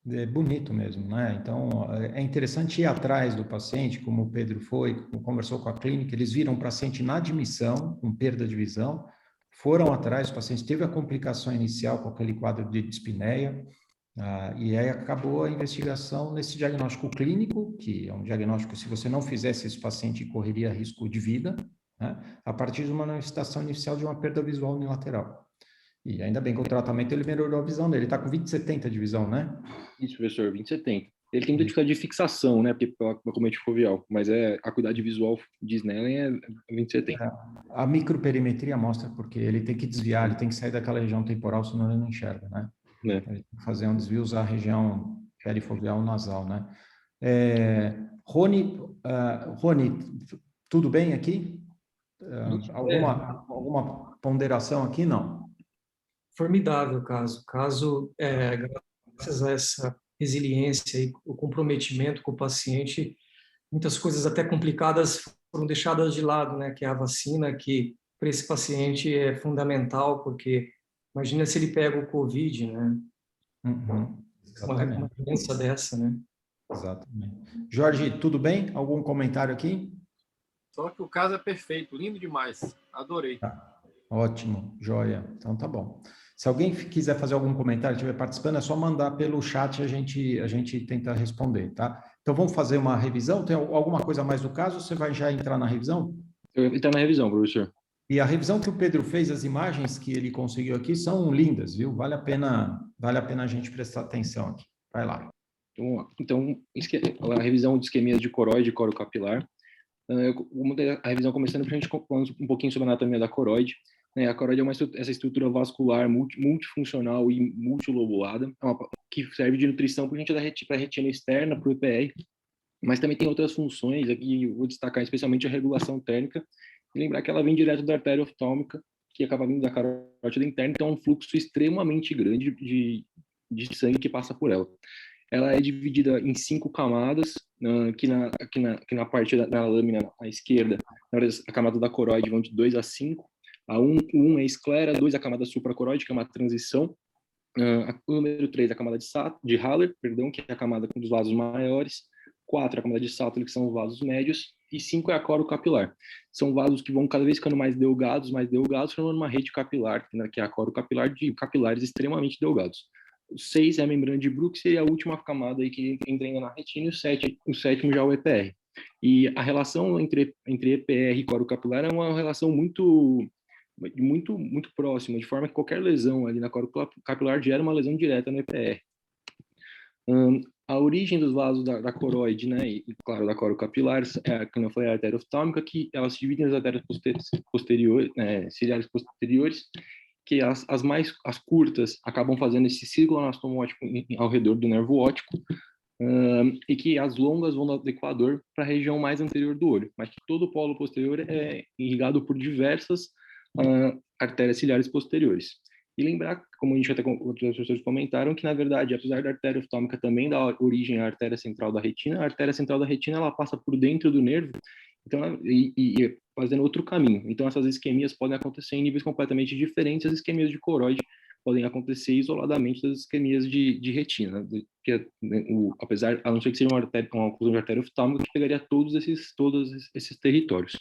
É bonito mesmo, né? Então, é interessante ir atrás do paciente, como o Pedro foi, conversou com a clínica, eles viram o paciente na admissão, com perda de visão, foram atrás, o paciente teve a complicação inicial com aquele quadro de dispneia, e aí acabou a investigação nesse diagnóstico clínico, que é um diagnóstico, se você não fizesse esse paciente, correria risco de vida, né? A partir de uma manifestação inicial de uma perda visual unilateral. E ainda bem que o tratamento ele melhorou a visão dele. Ele está com 20/70 de visão, né? Isso, professor, 20/70. Ele tem muita dificuldade de fixação, né? Porque pela comete foveal. Mas a acuidade visual de Snellen é 20/70. A microperimetria mostra porque ele tem que desviar, ele tem que sair daquela região temporal, senão ele não enxerga, né? Ele tem que fazer um desvio, usar a região perifoveal nasal, né? Rony, tudo bem aqui? Alguma ponderação aqui? Não. Formidável caso, graças a essa resiliência e o comprometimento com o paciente, muitas coisas até complicadas foram deixadas de lado, né? Que é a vacina, que para esse paciente é fundamental, porque imagina se ele pega o COVID, né? Uma doença dessa, né? Exatamente. Jorge, tudo bem? Algum comentário aqui? Só que o caso é perfeito, lindo demais. Adorei. Tá. Ótimo, joia. Então tá bom. Se alguém quiser fazer algum comentário, estiver participando, é só mandar pelo chat, a gente tenta responder, tá? Então vamos fazer uma revisão? Tem alguma coisa a mais do caso? Você vai já entrar na revisão? Eu vou entrar na revisão, professor. E a revisão que o Pedro fez, as imagens que ele conseguiu aqui são lindas, viu? Vale a pena a gente prestar atenção aqui. Vai lá. Então, a revisão de isquemia de coroide e coro capilar. A revisão começando para a gente falando um pouquinho sobre a anatomia da coroide. A coroide é essa estrutura vascular multifuncional e multilobulada, que serve de nutrição para a retina externa, para o EPR, mas também tem outras funções, aqui eu vou destacar especialmente a regulação térmica, e lembrar que ela vem direto da artéria oftálmica, que acaba vindo da carótida interna, então é um fluxo extremamente grande de sangue que passa por ela. Ela é dividida em 5 camadas, que na parte da lâmina à esquerda, a camada da coroide vão de 2 a 5, O 1 é a esclera, 2 é a camada supracoroide, que é uma transição, o número 3 é a camada de Haller, perdão, que é a camada com os vasos maiores, 4 é a camada de Salter, que são os vasos médios, e 5 é a coro capilar. São vasos que vão cada vez ficando mais delgados, formando uma rede capilar, que é a coro capilar, de capilares extremamente delgados. O 6 é a membrana de Brooks, e a última camada aí que entra ainda na retina, e o sétimo já é o EPR. E a relação entre EPR e coro capilar é uma relação muito próxima, de forma que qualquer lesão ali na coro capilar gera uma lesão direta no EPR. A origem dos vasos da coroide, né, e claro, da coro capilar, como eu falei, a artéria oftálmica, que elas se dividem nas artérias posteriores, ciliares posteriores, que as curtas acabam fazendo esse círculo anastomótico ao redor do nervo óptico, e que as longas vão do equador para a região mais anterior do olho, mas que todo o polo posterior é irrigado por diversas artérias ciliares posteriores. E lembrar, como a gente até outros professores comentaram, que na verdade, apesar da artéria oftálmica também dar origem à artéria central da retina, a artéria central da retina ela passa por dentro do nervo, então, e fazendo outro caminho. Então essas isquemias podem acontecer em níveis completamente diferentes. As isquemias de coroide podem acontecer isoladamente das isquemias de retina, que apesar, a não ser que seja uma oclusão de artéria oftálmica, que pegaria todos esses territórios.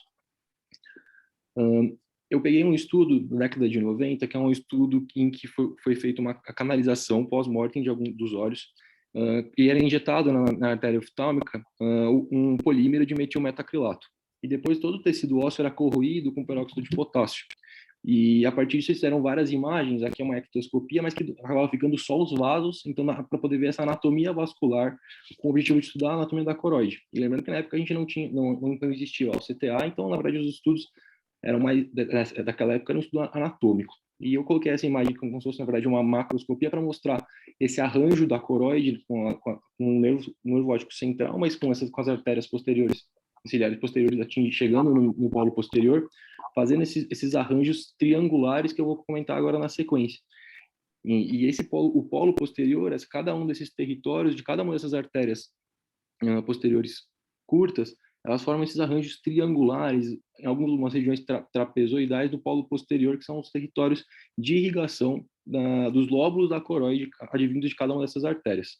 Eu peguei um estudo da década de 90, que é um estudo em que foi feita uma canalização pós-mortem de alguns dos olhos, e era injetado na artéria oftálmica um polímero de metilmetacrilato. E depois todo o tecido ósseo era corroído com peróxido de potássio. E a partir disso fizeram várias imagens, aqui é uma ectoscopia, mas que acabava ficando só os vasos, então para poder ver essa anatomia vascular, com o objetivo de estudar a anatomia da coroide. E lembrando que na época a gente não existia o CTA, então na verdade os estudos eram mais daquela época, era um estudo anatômico. E eu coloquei essa imagem como se fosse, na verdade, uma macroscopia para mostrar esse arranjo da coroide com um nervo óptico central, mas com as artérias posteriores, ciliares posteriores chegando no polo posterior, fazendo esses arranjos triangulares que eu vou comentar agora na sequência. E o polo posterior, cada um desses territórios, de cada uma dessas artérias posteriores curtas, elas formam esses arranjos triangulares, em algumas regiões trapezoidais do polo posterior, que são os territórios de irrigação dos lóbulos da coroide, advindos de cada uma dessas artérias.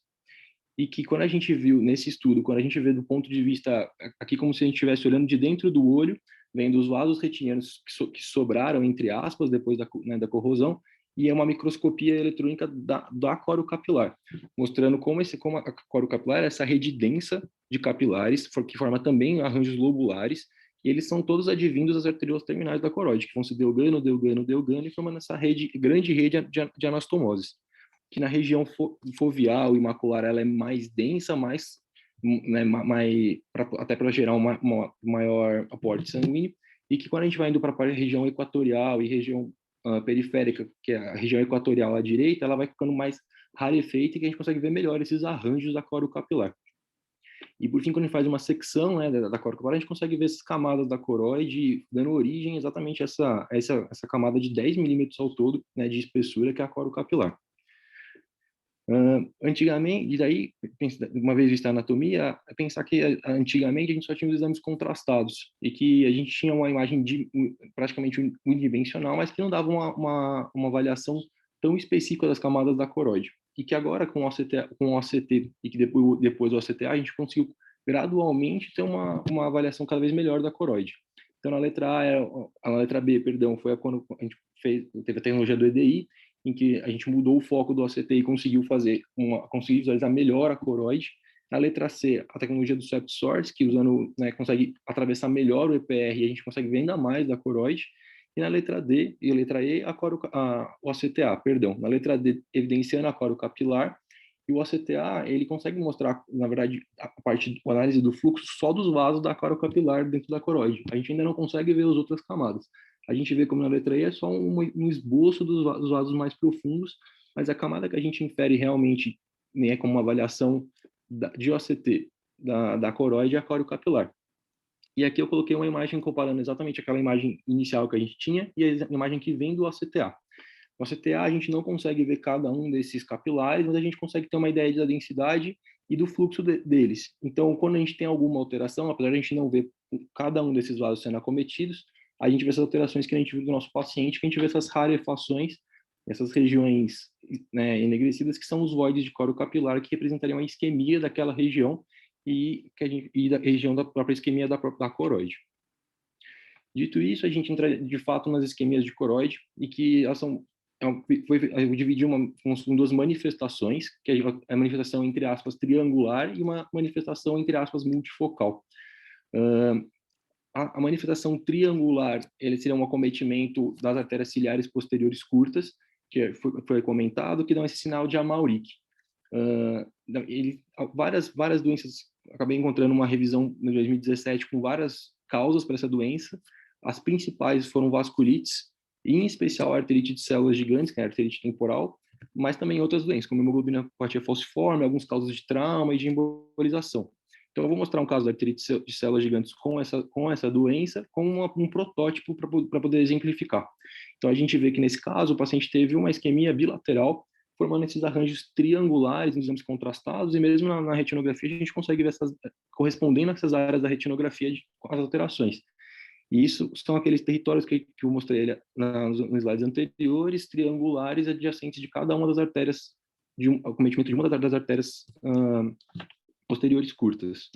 E que quando a gente viu nesse estudo, quando a gente vê do ponto de vista, aqui como se a gente estivesse olhando de dentro do olho, vendo os vasos retinianos que sobraram, entre aspas, depois da corrosão, e é uma microscopia eletrônica da coro capilar, mostrando como a coro capilar é essa rede densa de capilares, que forma também arranjos lobulares, e eles são todos advindos das arteriolas terminais da coroide, que vão se delgando, e formando essa grande rede de anastomoses, que na região foveal e macular ela é mais densa, até para gerar uma maior aporte sanguíneo, e que quando a gente vai indo para a região equatorial e região periférica, que é a região equatorial à direita, ela vai ficando mais rarefeita e que a gente consegue ver melhor esses arranjos da coro capilar. E por fim, quando a gente faz uma secção, né, da coro capilar, a gente consegue ver essas camadas da coroide dando origem exatamente a essa camada de 10 milímetros ao todo, né, de espessura, que é a coro capilar. Antigamente, e daí, uma vez vista a anatomia, pensar que antigamente a gente só tinha os exames contrastados e que a gente tinha uma imagem praticamente unidimensional, mas que não dava uma avaliação tão específica das camadas da coroide. E que agora, com o OCT e que depois do OCTA, a gente conseguiu gradualmente ter uma avaliação cada vez melhor da coroide. Então, na letra B, perdão, foi quando a gente teve a tecnologia do EDI, em que a gente mudou o foco do OCT e conseguiu visualizar melhor a coroide. Na letra C, a tecnologia do Swept Source, que consegue atravessar melhor o EPR e a gente consegue ver ainda mais da coroide. E na letra D e a letra E, o OCTA, perdão. Na letra D, evidenciando a coro capilar, e o OCTA, ele consegue mostrar, na verdade, a análise do fluxo só dos vasos da coro capilar dentro da coroide. A gente ainda não consegue ver as outras camadas. A gente vê como na letra E é só um esboço dos vasos mais profundos, mas a camada que a gente infere realmente, né, como uma avaliação de OCT da coroide é a coro capilar. E aqui eu coloquei uma imagem comparando exatamente aquela imagem inicial que a gente tinha e a imagem que vem do OCTA. No OCTA a gente não consegue ver cada um desses capilares, mas a gente consegue ter uma ideia da densidade e do fluxo deles. Então, quando a gente tem alguma alteração, apesar de a gente não ver cada um desses vasos sendo acometidos, a gente vê essas alterações que a gente viu do nosso paciente, que a gente vê essas rarefações, essas regiões, né, enegrecidas, que são os voides de coro capilar, que representariam a isquemia daquela região e da região da própria isquemia da coroide. Dito isso, a gente entra de fato nas isquemias de coroide, e que elas são, eu dividi em duas manifestações, que é a manifestação, entre aspas, triangular, e uma manifestação, entre aspas, multifocal. A manifestação triangular, ele seria um acometimento das artérias ciliares posteriores curtas, que foi comentado, que dão esse sinal de Amauric. Várias doenças, acabei encontrando uma revisão em 2017 com várias causas para essa doença. As principais foram vasculites, em especial a arterite de células gigantes, que é a arterite temporal, mas também outras doenças, como hemoglobinopatia falciforme, alguns casos de trauma e de embolização. Então, eu vou mostrar um caso da arterite de células gigantes com essa doença, com um protótipo para poder exemplificar. Então, a gente vê que, nesse caso, o paciente teve uma isquemia bilateral, formando esses arranjos triangulares nos exames contrastados, e mesmo na retinografia, a gente consegue ver correspondendo a essas áreas da retinografia com as alterações. E isso são aqueles territórios que eu mostrei nos slides anteriores, triangulares, adjacentes de cada uma das artérias, o cometimento de uma das artérias posteriores curtas.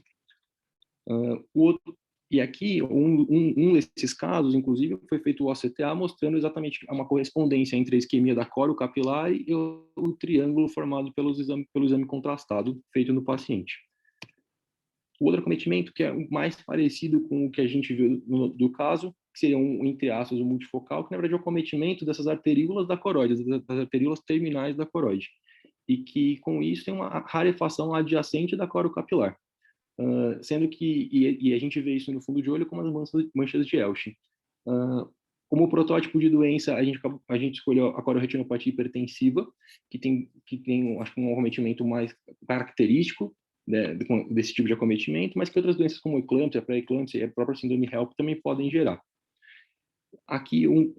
E aqui, um desses casos, inclusive, foi feito o OCTA, mostrando exatamente uma correspondência entre a isquemia da coro capilar e o triângulo formado pelo exame contrastado feito no paciente. O outro acometimento, que é o mais parecido com o que a gente viu do caso, que seria entre aspas, o multifocal, que na verdade é o acometimento dessas arteríolas da coroide, das arteríolas terminais da coroide, e que com isso tem uma rarefação adjacente da coro capilar, sendo que, e a gente vê isso no fundo de olho como as manchas de Elsch. Como protótipo de doença, a gente escolheu a cororetinopatia hipertensiva, que tem acho que um acometimento mais característico, né, desse tipo de acometimento, mas que outras doenças como eclâmpsia, pré-eclâmpsia e a própria síndrome HELP também podem gerar. Aqui eu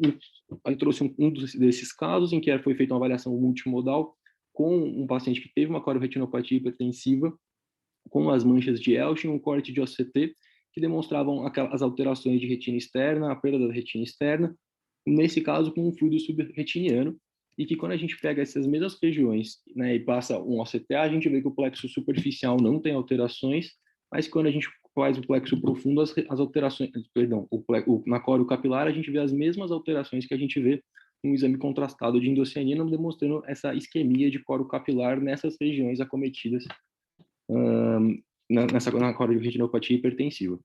trouxe um desses casos em que foi feita uma avaliação multimodal com um paciente que teve uma cororetinopatia hipertensiva, com as manchas de Elsch e um corte de OCT, que demonstravam as alterações de retina externa, a perda da retina externa, nesse caso com um fluido subretiniano, e que quando a gente pega essas mesmas regiões, né, e passa um OCTA, a gente vê que o plexo superficial não tem alterações, mas quando a gente faz o plexo profundo, as alterações, perdão, na coro capilar, a gente vê as mesmas alterações que a gente vê no exame contrastado de endocianina, demonstrando essa isquemia de coro capilar nessas regiões acometidas na cororetinopatia hipertensiva.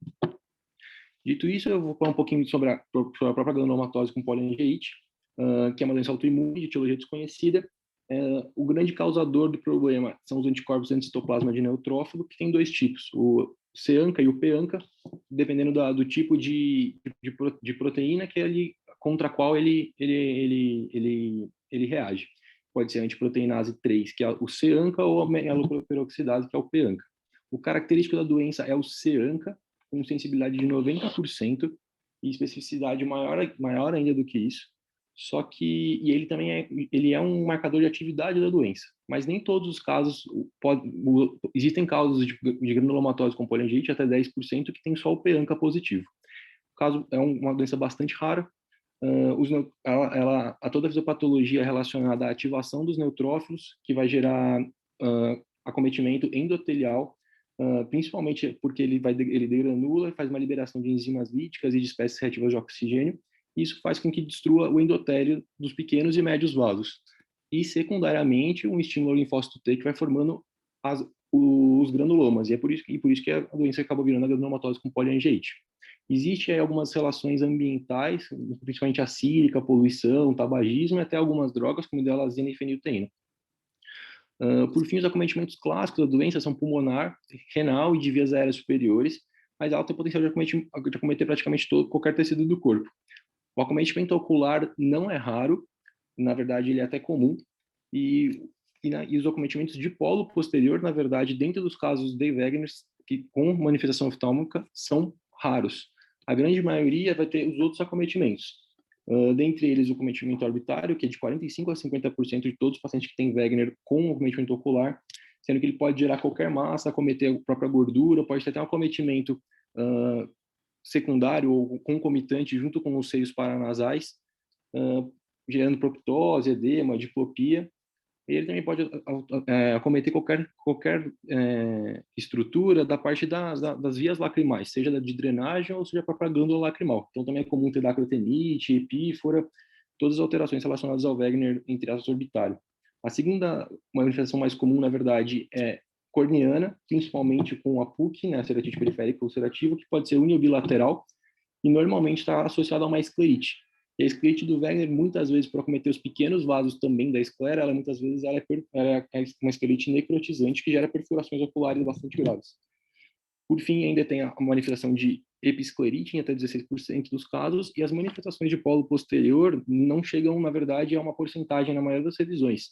Dito isso, eu vou falar um pouquinho sobre a própria granulomatose com poliangeite, que é uma doença autoimune de etiologia desconhecida. O grande causador do problema são os anticorpos anticitoplasma de neutrófilo, que tem dois tipos, o C-ANCA e o P-ANCA, dependendo do tipo de proteína contra a qual ele reage. Pode ser a antiproteinase 3, que é o C-ANCA, ou a meloperoxidase, que é o P-ANCA. O característico da doença é o C-ANCA, com sensibilidade de 90% e especificidade maior ainda do que isso. Só que ele também é um marcador de atividade da doença, mas nem todos os casos existem casos de granulomatose com poliangeite até 10% que tem só o P-ANCA positivo. O caso é uma doença bastante rara. Toda a fisiopatologia é relacionada à ativação dos neutrófilos, que vai gerar acometimento endotelial, principalmente porque ele degranula e faz uma liberação de enzimas líticas e de espécies reativas de oxigênio. Isso faz com que destrua o endotélio dos pequenos e médios vasos. E, secundariamente, um estímulo linfócito T que vai formando os granulomas. E é por isso que a doença acabou virando a granulomatose com poliangeite. Existem algumas relações ambientais, principalmente a sílica, poluição, tabagismo, e até algumas drogas, como delazina e fenilteína. Por fim, os acometimentos clássicos da doença são pulmonar, renal e de vias aéreas superiores, mas ela tem potencial de acometer praticamente qualquer tecido do corpo. O acometimento ocular não é raro, na verdade ele é até comum, e os acometimentos de polo posterior, na verdade, dentro dos casos de Wegener, que com manifestação oftálmica, são raros. A grande maioria vai ter os outros acometimentos. Dentre eles, o acometimento orbitário, que é de 45% a 50% de todos os pacientes que têm Wegener com acometimento ocular, sendo que ele pode gerar qualquer massa, acometer a própria gordura, pode ter até um acometimento secundário ou concomitante junto com os seios paranasais, gerando proptose, edema, diplopia. Ele também pode acometer qualquer estrutura da parte das vias lacrimais, seja de drenagem ou seja a própria glândula lacrimal. Então também é comum ter dacrotenite, epífora, todas as alterações relacionadas ao Wegener em triato orbitário. A segunda manifestação mais comum, na verdade, é corneana, principalmente com a PUC, né, a ceratite periférica ulcerativa, que pode ser unibilateral e normalmente está associada a uma esclerite. E a esclerite do Wegener, muitas vezes, para acometer os pequenos vasos também da esclera, ela muitas vezes é uma esclerite necrotizante que gera perfurações oculares bastante graves. Por fim, ainda tem a manifestação de episclerite em até 16% dos casos, e as manifestações de polo posterior não chegam, na verdade, a uma porcentagem na maioria das revisões,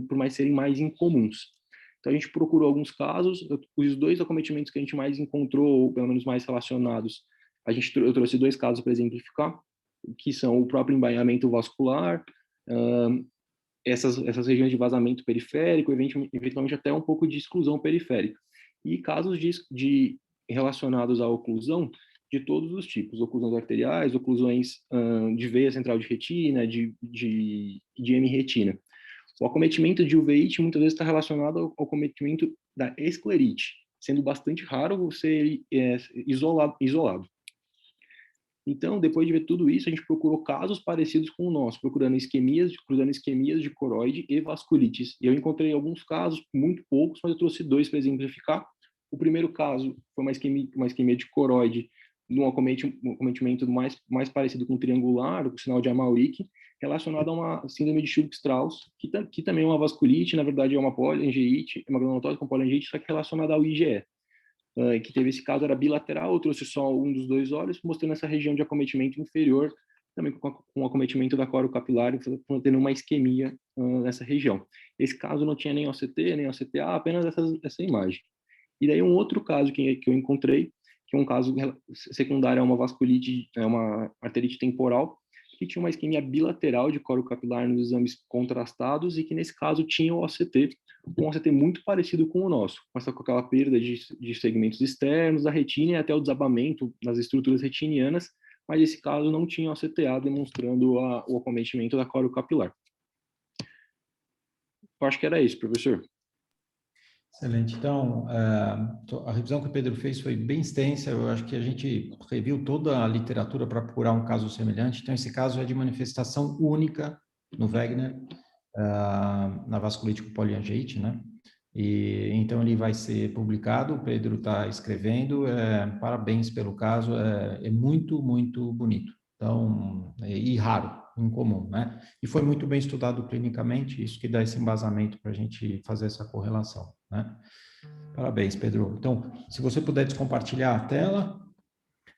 por mais serem mais incomuns. Então, a gente procurou alguns casos, os 2 acometimentos que a gente mais encontrou, ou pelo menos mais relacionados, eu trouxe 2 casos para exemplificar, que são o próprio embainhamento vascular, essas regiões de vazamento periférico, eventualmente até um pouco de exclusão periférica. E casos relacionados à oclusão de todos os tipos, oclusões arteriais, oclusões de veia central de retina, de hemiretina. O acometimento de uveíte muitas vezes está relacionado ao acometimento da esclerite, sendo bastante raro ser isolado. Então, depois de ver tudo isso, a gente procurou casos parecidos com o nosso, cruzando esquemias de coroide e vasculites. E eu encontrei alguns casos, muito poucos, mas eu trouxe 2 para exemplificar. O primeiro caso foi uma isquemia de coroide, um acometimento mais parecido com um triangular, com sinal de Amauric, relacionado a uma síndrome de Churg-Strauss, que também é uma vasculite, na verdade é uma poliangeite, é uma granulomatosa com poliangeite, só que relacionada ao IgE. Que teve esse caso, era bilateral, eu trouxe só um dos 2 olhos, mostrando essa região de acometimento inferior, também com acometimento da coro capilar, tendo uma isquemia nessa região. Esse caso não tinha nem OCT, nem OCTA, apenas essa imagem. E daí um outro caso que eu encontrei, que é um caso secundário a uma vasculite, uma arterite temporal, que tinha uma isquemia bilateral de coro capilar nos exames contrastados e que nesse caso tinha o OCT, um OCT muito parecido com o nosso, mas com aquela perda de segmentos externos da retina e até o desabamento das estruturas retinianas, mas esse caso não tinha OCTA, demonstrando o acometimento da coro capilar. Eu acho que era isso, professor. Excelente. Então, a revisão que o Pedro fez foi bem extensa. Eu acho que a gente reviu toda a literatura para procurar um caso semelhante. Então, esse caso é de manifestação única no Wegener, na vasculite com poliangeite, né? E então ele vai ser publicado. O Pedro está escrevendo. Parabéns pelo caso. É muito, muito bonito. Então, e raro, incomum, né? E foi muito bem estudado clinicamente, isso que dá esse embasamento para a gente fazer essa correlação, né? Parabéns, Pedro. Então, se você puder descompartilhar a tela,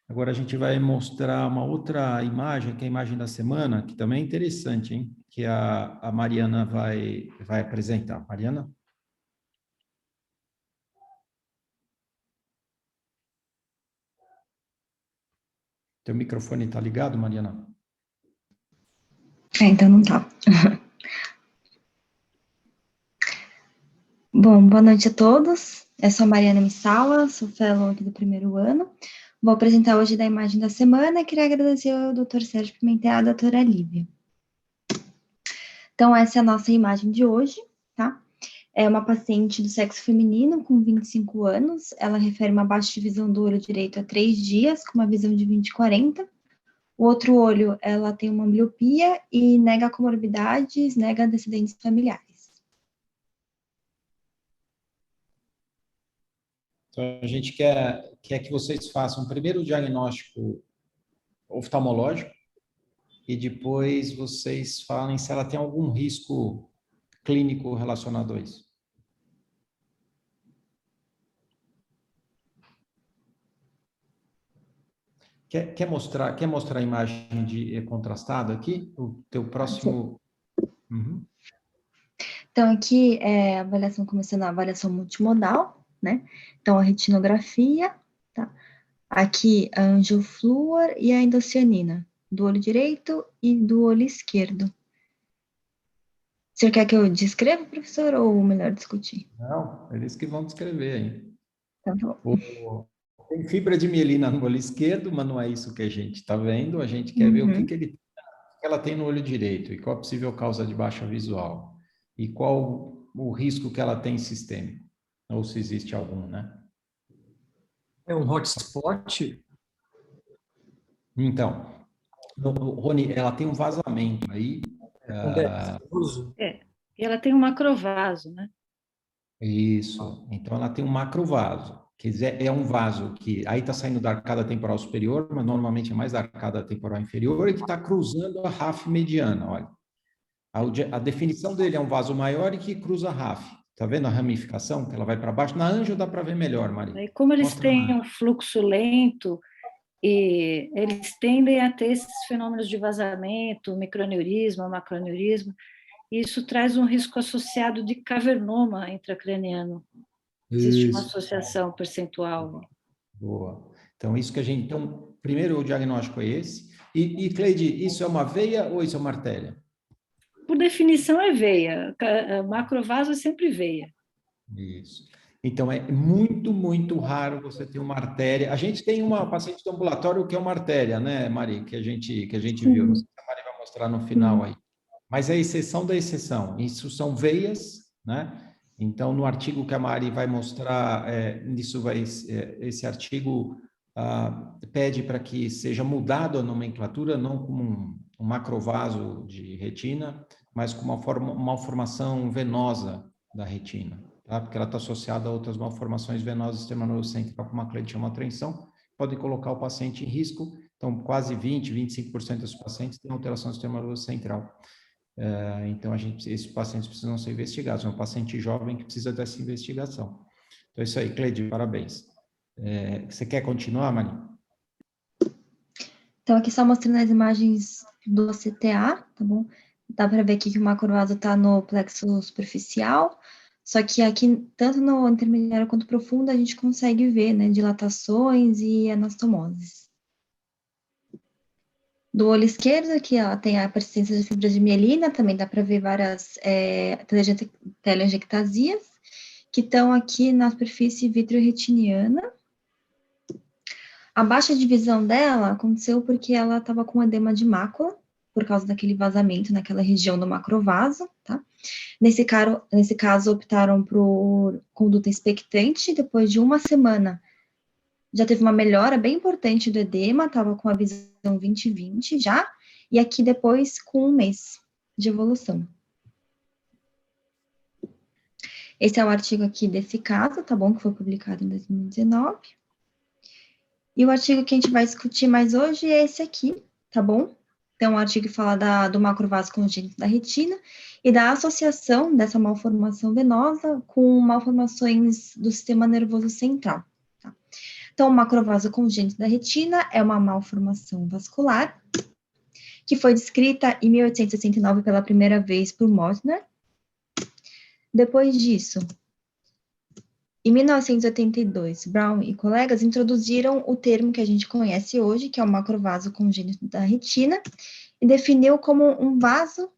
agora a gente vai mostrar uma outra imagem, que é a imagem da semana, que também é interessante, hein? Que a Mariana vai apresentar. Mariana? Teu microfone está ligado, Mariana? Então não tá. Bom, boa noite a todos. Eu sou a Mariana Missala, sou fellow aqui do 1º ano. Vou apresentar hoje da imagem da semana e queria agradecer ao Dr. Sérgio Pimentel e à doutora Lívia. Então, essa é a nossa imagem de hoje, tá? É uma paciente do sexo feminino com 25 anos. Ela refere uma baixa de visão do olho direito há 3 dias, com uma visão de 20/40. O outro olho, ela tem uma miopia e nega comorbidades, nega antecedentes familiares. Então, a gente quer que vocês façam primeiro o diagnóstico oftalmológico e depois vocês falem se ela tem algum risco clínico relacionado a isso. Quer mostrar a imagem contrastada aqui? O teu próximo... Uhum. Então, aqui é a avaliação, começando a avaliação multimodal, né? Então, a retinografia, tá? Aqui a angioflúor e a endocianina, do olho direito e do olho esquerdo. Você quer que eu descreva, professor, ou melhor discutir? Não, eles que vão descrever aí. Então, tá bom. Tem fibra de mielina no olho esquerdo, mas não é isso que a gente está vendo. A gente quer ver o que que ela tem no olho direito e qual a possível causa de baixa visual e qual o risco que ela tem sistêmico, ou se existe algum, né? É um hotspot? Então, Rony, ela tem um vazamento aí. Quando é difuso? E ela tem um macrovaso, né? Isso. Então, ela tem um macrovaso. Quer dizer, é um vaso que aí está saindo da arcada temporal superior, mas normalmente é mais da arcada temporal inferior e que está cruzando a RAF mediana. Olha, a definição dele é um vaso maior e que cruza a RAF. Está vendo a ramificação que ela vai para baixo? Na Anjo dá para ver melhor, Maria. E como eles Mostra têm um fluxo lento, e eles tendem a ter esses fenômenos de vazamento, microaneurisma, macroaneurisma, e isso traz um risco associado de cavernoma intracraniano. Existe uma Isso. associação percentual. Boa. Então, isso que a gente... Então, primeiro o diagnóstico é esse. E Cleide, isso é uma veia ou isso é uma artéria? Por definição é veia. Macrovaso é sempre veia. Isso. Então, é muito, muito raro você ter uma artéria. A gente tem uma paciente do ambulatório que é uma artéria, né, Mari? Que a gente viu. Não sei se a Mari vai mostrar no final aí. Mas é a exceção da exceção. Isso são veias, né? Então, no artigo que a Mari vai mostrar, esse artigo pede para que seja mudado a nomenclatura, não como um macrovaso de retina, mas com uma malformação venosa da retina, tá? Porque ela está associada a outras malformações venosas do sistema nervoso central, como a Cleide chamou a atenção, pode colocar o paciente em risco. Então, quase 25% dos pacientes têm alteração do sistema nervoso central. Então, esses pacientes precisam ser investigados. É um paciente jovem que precisa dessa investigação. Então, é isso aí, Cleide, parabéns. Você quer continuar, Mari? Então, aqui só mostrando as imagens do CTA, tá bom? Dá para ver aqui que o macrovaso está no plexo superficial, só que aqui, tanto no intermediário quanto profundo, a gente consegue ver, né, dilatações e anastomoses. Do olho esquerdo, aqui ela tem a persistência de fibras de mielina, também dá para ver várias telangiectasias, que estão aqui na superfície vitreoretiniana. A baixa de visão dela aconteceu porque ela estava com edema de mácula, por causa daquele vazamento naquela região do macrovaso, tá? Nesse caso, optaram por conduta expectante. Depois de uma semana, já teve uma melhora bem importante do edema, estava com a visão 20/20 já, e aqui depois com 1 mês de evolução. Esse é o artigo aqui desse caso, tá bom? Que foi publicado em 2019. E o artigo que a gente vai discutir mais hoje é esse aqui, tá bom? Então, o artigo fala do macrovaso congênito da retina e da associação dessa malformação venosa com malformações do sistema nervoso central. Tá? Então, o macrovaso congênito da retina é uma malformação vascular que foi descrita em 1869 pela primeira vez por Mosner. Depois disso, em 1982, Brown e colegas introduziram o termo que a gente conhece hoje, que é o macrovaso congênito da retina, e definiu como um vaso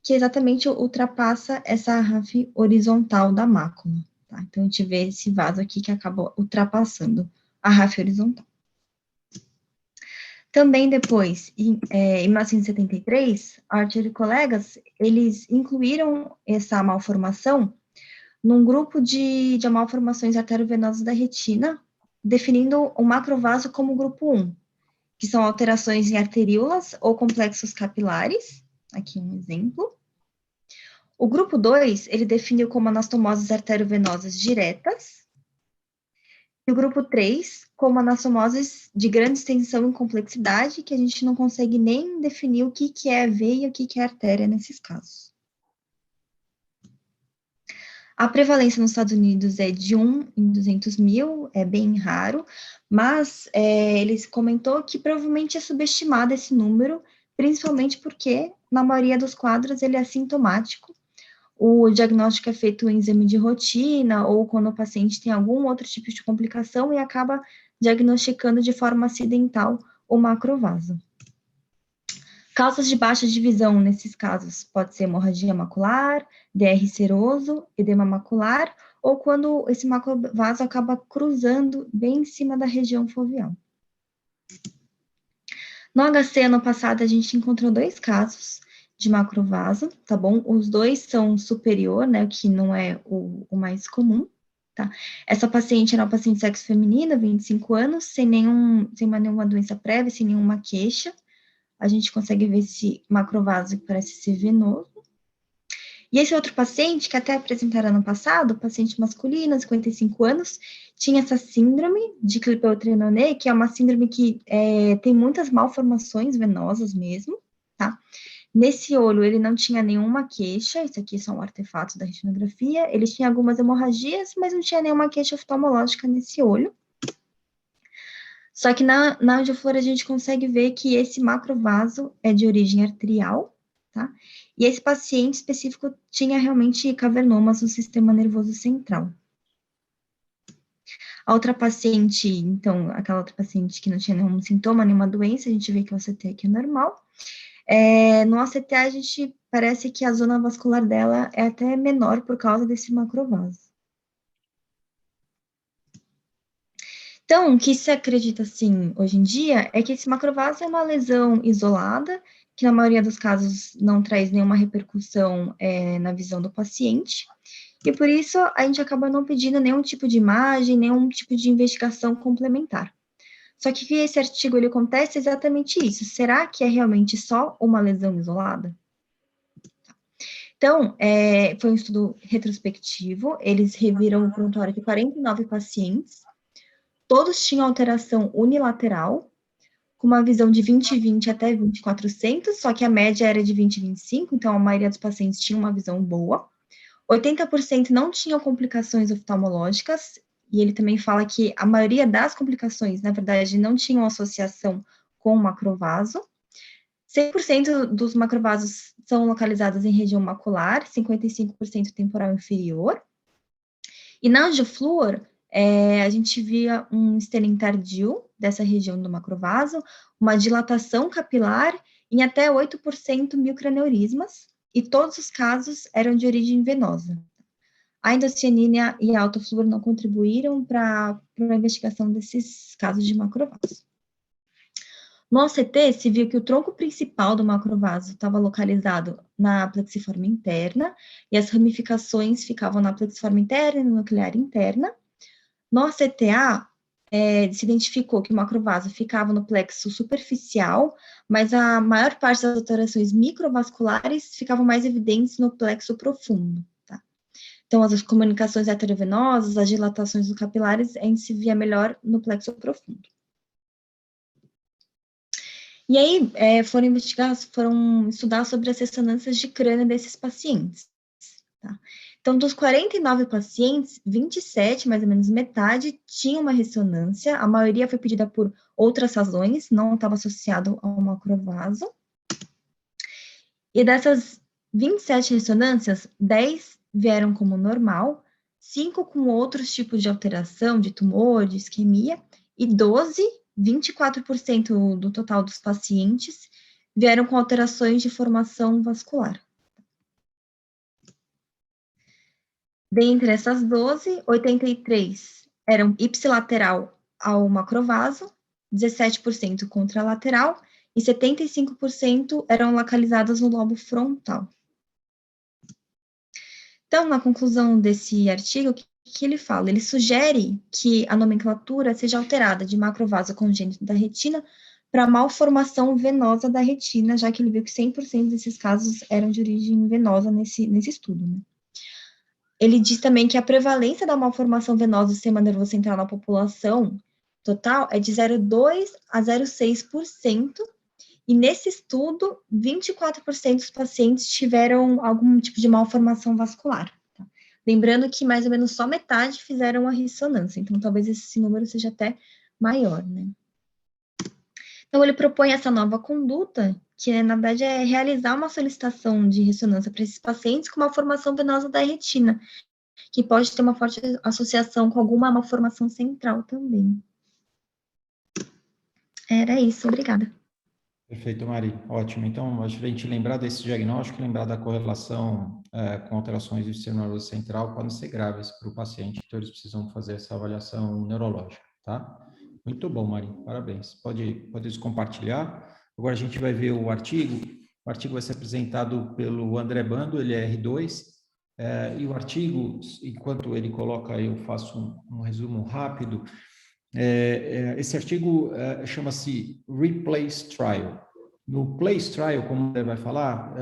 que exatamente ultrapassa essa RAF horizontal da mácula. Tá? Então, a gente vê esse vaso aqui que acaba ultrapassando a RAF horizontal. Também depois, em 1973, Archer e colegas, eles incluíram essa malformação num grupo de malformações arteriovenosas da retina, definindo o macrovaso como grupo 1, que são alterações em arteríolas ou complexos capilares, aqui um exemplo. O grupo 2, ele definiu como anastomoses arteriovenosas diretas, e o grupo 3, como anastomoses de grande extensão e complexidade, que a gente não consegue nem definir o que é veia e o que é artéria nesses casos. A prevalência nos Estados Unidos é de 1 em 200 mil, é bem raro, mas eles comentou que provavelmente é subestimado esse número, principalmente porque, na maioria dos quadros, ele é assintomático. O diagnóstico é feito em exame de rotina, ou quando o paciente tem algum outro tipo de complicação e acaba diagnosticando de forma acidental o macrovaso. Causas de baixa de visão nesses casos pode ser hemorragia macular, DR seroso, edema macular ou quando esse macrovaso acaba cruzando bem em cima da região foveal. No HC, ano passado, a gente encontrou 2 casos de macrovaso, tá bom? Os 2 são superior, né, o que não é o mais comum, tá? Essa paciente era uma paciente de sexo feminino, 25 anos, sem nenhuma doença prévia, sem nenhuma queixa. A gente consegue ver esse macrovaso que parece ser venoso. E esse outro paciente, que até apresentaram ano passado, paciente masculino, 55 anos, tinha essa síndrome de Klippel-Trenaunay, que é uma síndrome que tem muitas malformações venosas mesmo, tá? Nesse olho, ele não tinha nenhuma queixa, isso aqui são artefatos da retinografia, ele tinha algumas hemorragias, mas não tinha nenhuma queixa oftalmológica nesse olho. Só que na angioflora a gente consegue ver que esse macrovaso é de origem arterial, tá? E esse paciente específico tinha realmente cavernomas no sistema nervoso central. A outra paciente, então, aquela outra paciente que não tinha nenhum sintoma, nenhuma doença, a gente vê que o ACT aqui é normal. No ACT, a gente parece que a zona vascular dela é até menor por causa desse macrovaso. Então, o que se acredita, assim, hoje em dia, é que esse macrovaso é uma lesão isolada, que na maioria dos casos não traz nenhuma repercussão na visão do paciente, e por isso a gente acaba não pedindo nenhum tipo de imagem, nenhum tipo de investigação complementar. Só que esse artigo, ele acontece exatamente isso. Será que é realmente só uma lesão isolada? Então, foi um estudo retrospectivo, eles reviram o prontuário de 49 pacientes, todos tinham alteração unilateral, com uma visão de 20/20 até 20/400, só que a média era de 20/25, então a maioria dos pacientes tinha uma visão boa. 80% não tinham complicações oftalmológicas, e ele também fala que a maioria das complicações, na verdade, não tinham associação com o macrovaso. 100% dos macrovasos são localizados em região macular, 55% temporal inferior. E na angioflúor, a gente via um estênin tardio dessa região do macrovaso, uma dilatação capilar em até 8% microaneurismas, e todos os casos eram de origem venosa. A endocianina e a autoflúor não contribuíram para a investigação desses casos de macrovaso. No OCT, se viu que o tronco principal do macrovaso estava localizado na plexiforme interna, e as ramificações ficavam na plexiforme interna e no nuclear interna. No OCTA, se identificou que o macrovaso ficava no plexo superficial, mas a maior parte das alterações microvasculares ficavam mais evidentes no plexo profundo. Tá? Então, as comunicações arteriovenosas, as dilatações dos capilares, a gente se via melhor no plexo profundo. E aí, foram estudar sobre as ressonâncias de crânio desses pacientes. Tá? Então, dos 49 pacientes, 27, mais ou menos metade, tinham uma ressonância, a maioria foi pedida por outras razões, não estava associado ao macrovaso. E dessas 27 ressonâncias, 10 vieram como normal, 5 com outros tipos de alteração, de tumor, de isquemia, e 12, 24% do total dos pacientes, vieram com alterações de formação vascular. Dentre essas 12, 83 eram ipsilateral ao macrovaso, 17% contralateral e 75% eram localizadas no lobo frontal. Então, na conclusão desse artigo, o que ele fala? Ele sugere que a nomenclatura seja alterada de macrovaso congênito da retina para malformação venosa da retina, já que ele viu que 100% desses casos eram de origem venosa nesse estudo, né? Ele diz também que a prevalência da malformação venosa do sistema nervoso central na população total é de 0,2 a 0,6%, e nesse estudo, 24% dos pacientes tiveram algum tipo de malformação vascular. Tá? Lembrando que mais ou menos só metade fizeram a ressonância, então talvez esse número seja até maior, né? Então, ele propõe essa nova conduta, que na verdade é realizar uma solicitação de ressonância para esses pacientes com uma formação venosa da retina, que pode ter uma forte associação com alguma malformação central também. Era isso, obrigada. Perfeito, Mari. Ótimo. Então, acho que a gente lembrar desse diagnóstico, lembrar da correlação com alterações do sistema nervoso central podem ser graves para o paciente, então eles precisam fazer essa avaliação neurológica, tá? Muito bom, Mari. Parabéns. Pode compartilhar. Agora a gente vai ver o artigo. O artigo vai ser apresentado pelo André Bando, ele é R2, e o artigo, enquanto ele coloca, eu faço um resumo rápido. Esse artigo chama-se Replace Trial. No Place Trial, como ele vai falar,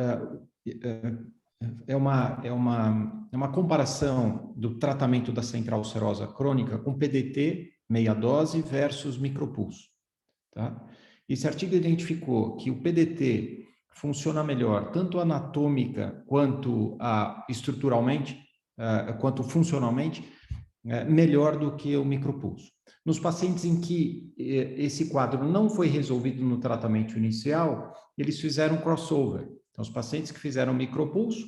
é uma comparação do tratamento da central serosa crônica com PDT, meia dose, versus micropulso. Tá? Esse artigo identificou que o PDT funciona melhor, tanto anatômica quanto estruturalmente, quanto funcionalmente, melhor do que o micropulso. Nos pacientes em que esse quadro não foi resolvido no tratamento inicial, eles fizeram crossover. Então, os pacientes que fizeram micropulso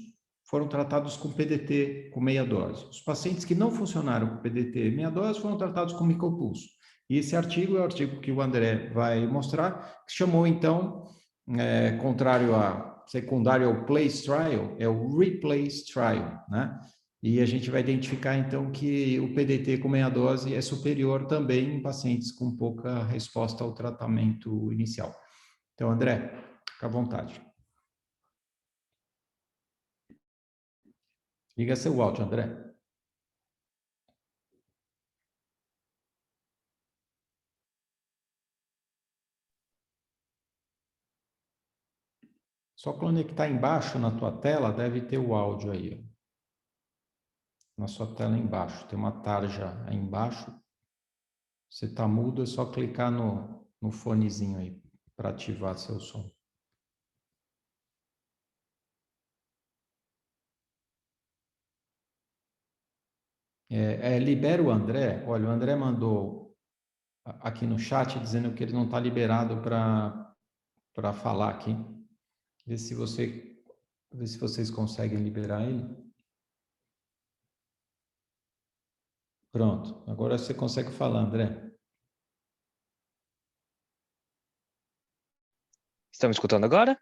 foram tratados com PDT com meia dose. Os pacientes que não funcionaram com PDT meia dose foram tratados com micropulso. E esse artigo é o artigo que o André vai mostrar, que chamou, então, contrário a secundário ao Place Trial, é o Replace Trial, né? E a gente vai identificar, então, que o PDT com meia dose é superior também em pacientes com pouca resposta ao tratamento inicial. Então, André, fica à vontade. Liga seu áudio, André. Só conectar embaixo na tua tela, deve ter o áudio aí. Na sua tela embaixo, tem uma tarja aí embaixo. Você está mudo, é só clicar no fonezinho aí para ativar seu som. Libera o André. Olha, o André mandou aqui no chat dizendo que ele não está liberado para falar aqui. Vê se vocês conseguem liberar ele. Pronto. Agora você consegue falar, André. Estão me escutando agora?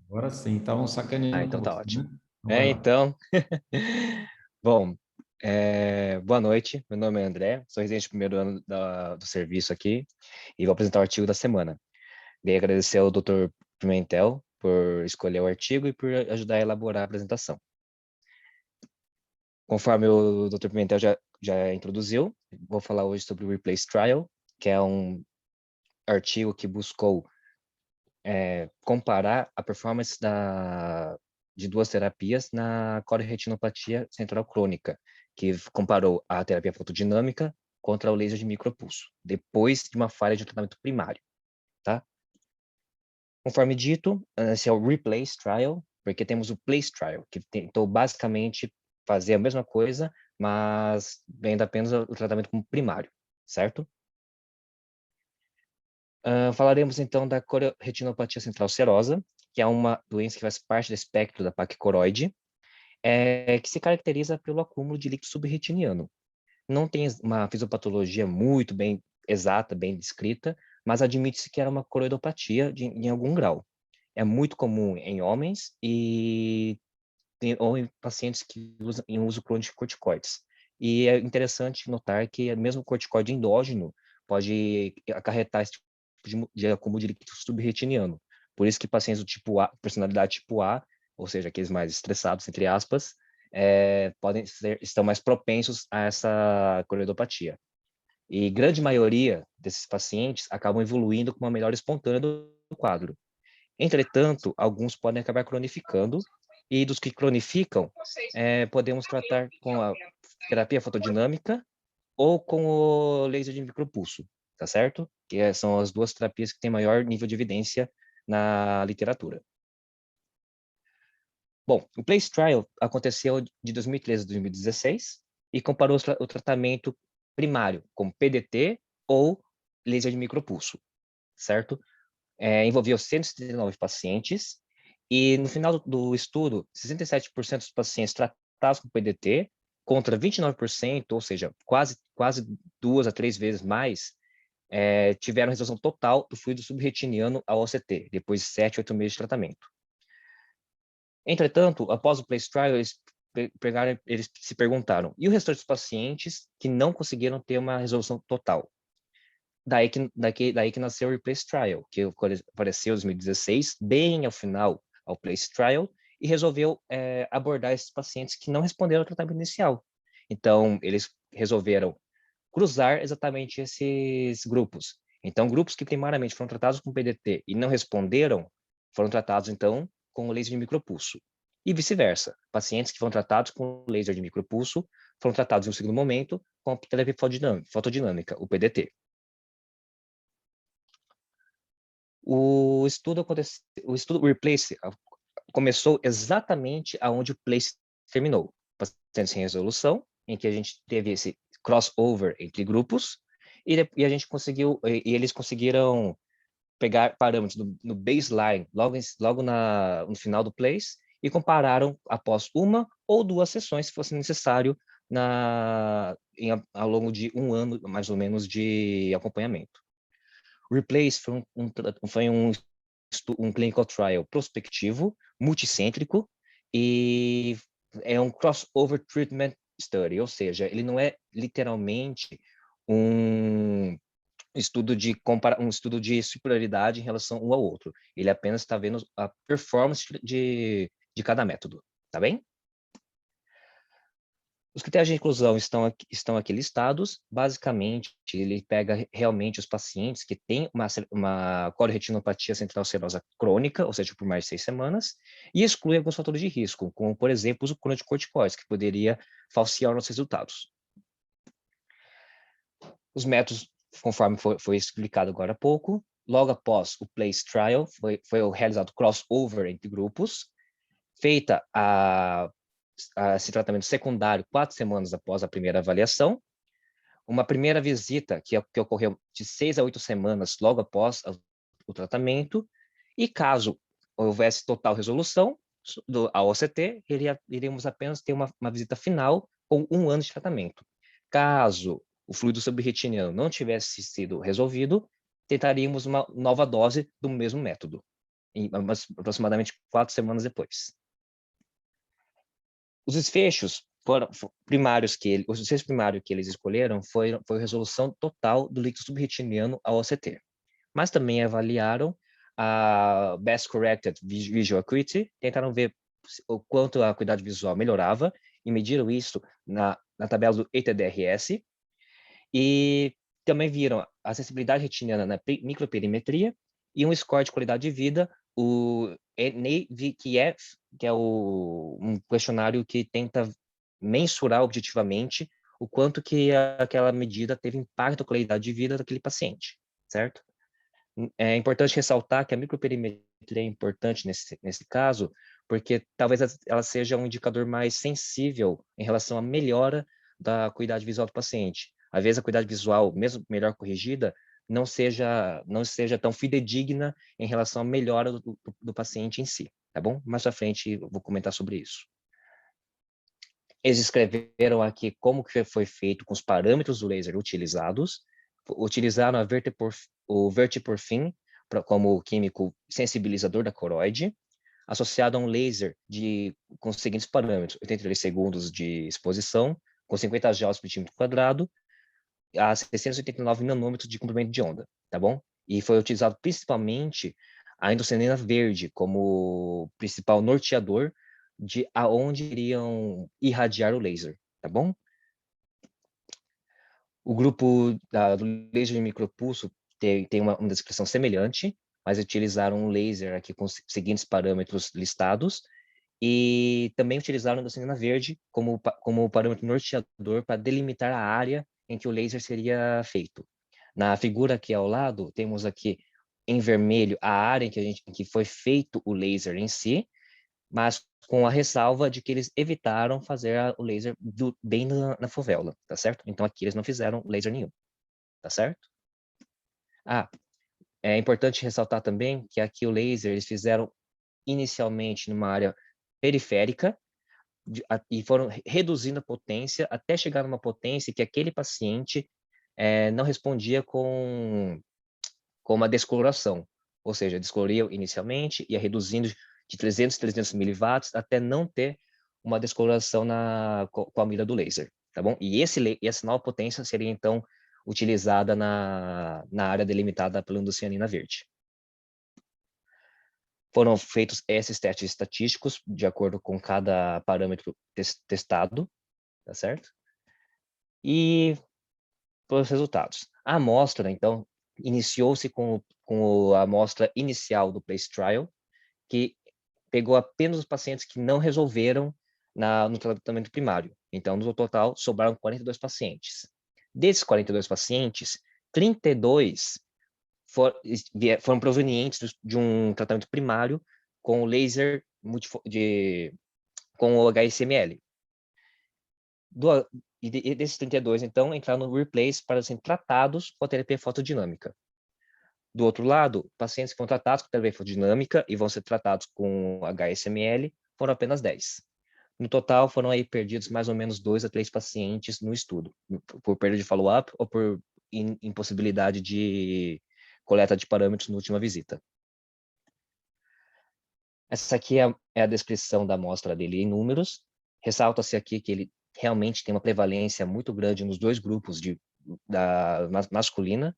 Agora sim. Estavam sacaneando. Então tá você, ótimo. né? Então. Bom, boa noite. Meu nome é André, sou residente do primeiro ano do serviço aqui e vou apresentar o artigo da semana. Queria agradecer ao Dr. Pimentel por escolher o artigo e por ajudar a elaborar a apresentação. Conforme o Dr. Pimentel já introduziu, vou falar hoje sobre o Replace Trial, que é um artigo que buscou comparar a performance de duas terapias na corioretinopatia central crônica, que comparou a terapia fotodinâmica contra o laser de micropulso, depois de uma falha de tratamento primário, tá? Conforme dito, esse é o Replace Trial, porque temos o Place Trial, que tentou basicamente fazer a mesma coisa, mas vendo apenas o tratamento como primário, certo? Falaremos então da corioretinopatia central serosa, que é uma doença que faz parte do espectro da placa coroide, que se caracteriza pelo acúmulo de líquido subretiniano. Não tem uma fisiopatologia muito bem exata, bem descrita, mas admite-se que era uma coroidopatia em algum grau. É muito comum em homens ou em pacientes que usam em uso crônico de corticoides. E é interessante notar que mesmo o corticoide endógeno pode acarretar esse tipo de acúmulo de líquido subretiniano. Por isso que pacientes do tipo A, personalidade tipo A, ou seja, aqueles mais estressados, entre aspas, estão mais propensos a essa coroidopatia. E grande maioria desses pacientes acabam evoluindo com uma melhora espontânea do quadro. Entretanto, alguns podem acabar cronificando, e dos que cronificam, podemos tratar com a terapia fotodinâmica ou com o laser de micropulso, tá certo? Que são as duas terapias que têm maior nível de evidência na literatura. Bom, o Place Trial aconteceu de 2013 a 2016 e comparou o tratamento primário com PDT ou laser de micropulso, certo? Envolveu 179 pacientes e no final do estudo, 67% dos pacientes tratados com PDT contra 29%, ou seja, quase 2 a 3 vezes mais tiveram resolução total do fluido subretiniano ao OCT, depois de 7 a 8 meses de tratamento. Entretanto, após o place trial, eles se perguntaram, e o restante dos pacientes que não conseguiram ter uma resolução total? Daí que nasceu o Replace Trial, que apareceu em 2016, bem ao final ao Place Trial, e resolveu abordar esses pacientes que não responderam ao tratamento inicial. Então, eles resolveram cruzar exatamente esses grupos. Então, grupos que primariamente foram tratados com PDT e não responderam, foram tratados, então, com o laser de micropulso. E vice-versa. Pacientes que foram tratados com laser de micropulso foram tratados em um segundo momento com a terapia fotodinâmica, o PDT. O estudo Replace começou exatamente aonde o Place terminou. Pacientes sem resolução, em que a gente teve esse crossover entre grupos, e eles conseguiram pegar parâmetros no baseline, logo no final do Place, e compararam após uma ou 2 sessões, se fosse necessário, ao longo de 1 ano, mais ou menos, de acompanhamento. Replace foi um clinical trial prospectivo, multicêntrico, e é um crossover treatment study, ou seja, ele não é literalmente um estudo de superioridade em relação um ao outro. Ele apenas está vendo a performance de cada método, tá bem? Os critérios de inclusão estão aqui listados. Basicamente, ele pega realmente os pacientes que têm uma coriretinopatia central serosa crônica, ou seja, por mais de 6 semanas, e exclui alguns fatores de risco, como, por exemplo, o uso crônico de corticoides, que poderia falsear os resultados. Os métodos, conforme foi explicado agora há pouco, logo após o Place Trial, foi realizado crossover entre grupos, feita esse tratamento secundário 4 semanas após a primeira avaliação, uma primeira visita que ocorreu de 6 a 8 semanas logo após o tratamento, e caso houvesse total resolução ao OCT, iríamos apenas ter uma visita final com 1 ano de tratamento. Caso o fluido subretiniano não tivesse sido resolvido, tentaríamos uma nova dose do mesmo método, aproximadamente 4 semanas depois. Os desfechos primários que eles escolheram foi a resolução total do líquido subretiniano ao OCT. Mas também avaliaram a Best Corrected Visual Acuity, tentaram ver o quanto a acuidade visual melhorava e mediram isso na tabela do ETDRS, e também viram a sensibilidade retiniana na microperimetria e um score de qualidade de vida, o NAVQF, que é um questionário que tenta mensurar objetivamente o quanto que aquela medida teve impacto na qualidade de vida daquele paciente, certo? É importante ressaltar que a microperimetria é importante nesse caso, porque talvez ela seja um indicador mais sensível em relação à melhora da acuidade visual do paciente. Às vezes a acuidade visual, mesmo melhor corrigida, não seja tão fidedigna em relação à melhora do paciente em si, tá bom? Mais à frente eu vou comentar sobre isso. Eles escreveram aqui como que foi feito com os parâmetros do laser utilizados, utilizaram o vertiporfin como químico sensibilizador da coroide, associado a um laser com os seguintes parâmetros: 83 segundos de exposição, com 50 joules por centímetro quadrado, a 689 nanômetros de comprimento de onda, tá bom? E foi utilizado principalmente a endocyanina verde como principal norteador de aonde iriam irradiar o laser, tá bom? O grupo do laser de micropulso tem uma descrição semelhante, mas utilizaram um laser aqui com os seguintes parâmetros listados, e também utilizaram a endocyanina verde como parâmetro norteador para delimitar a área em que o laser seria feito. Na figura aqui ao lado, temos aqui em vermelho a área em que foi feito o laser em si, mas com a ressalva de que eles evitaram fazer o laser bem na fovéola, tá certo? Então aqui eles não fizeram laser nenhum, tá certo? É importante ressaltar também que aqui o laser eles fizeram inicialmente numa área periférica, e foram reduzindo a potência até chegar numa potência que aquele paciente não respondia com uma descoloração, ou seja, descoloria inicialmente, ia reduzindo de 300 a 300 miliwatts até não ter uma descoloração com a mira do laser, tá bom? E essa nova potência seria, então, utilizada na área delimitada pela endocianina verde. Foram feitos esses testes estatísticos de acordo com cada parâmetro testado, tá certo? E os resultados. A amostra, então, iniciou-se com a amostra inicial do PLACE Trial, que pegou apenas os pacientes que não resolveram no tratamento primário. Então, no total, sobraram 42 pacientes. Desses 42 pacientes, 32 foram provenientes de um tratamento primário com o laser com o HSML. E desses 32, então, entraram no replace para serem tratados com a terapia fotodinâmica. Do outro lado, pacientes que foram tratados com terapia fotodinâmica e vão ser tratados com HSML foram apenas 10. No total, foram aí perdidos mais ou menos 2 a 3 pacientes no estudo, por perda de follow-up ou por impossibilidade de coleta de parâmetros na última visita. Essa aqui é a descrição da amostra dele em números. Ressalta-se aqui que ele realmente tem uma prevalência muito grande nos dois grupos da masculina,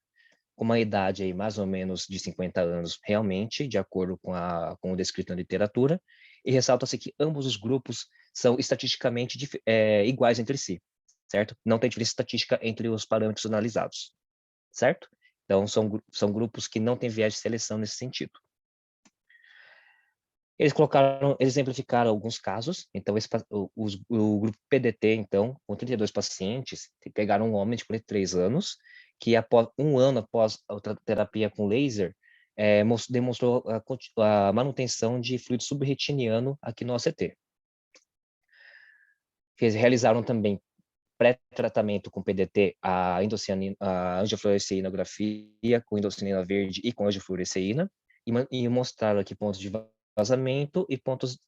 com uma idade aí mais ou menos de 50 anos realmente, de acordo com o descrito na literatura, e ressalta-se que ambos os grupos são estatisticamente iguais entre si, certo? Não tem diferença estatística entre os parâmetros analisados, certo? Então, são grupos que não têm viés de seleção nesse sentido. Eles exemplificaram alguns casos. Então, o grupo PDT, então, com 32 pacientes, pegaram um homem de 43 anos, que um ano após a terapia com laser, demonstrou a manutenção de fluido subretiniano aqui no OCT. Realizaram também pré-tratamento com PDT, a angiofluoresceínografia com endocianina verde e com angiofluoresceína, e mostraram aqui pontos de vazamento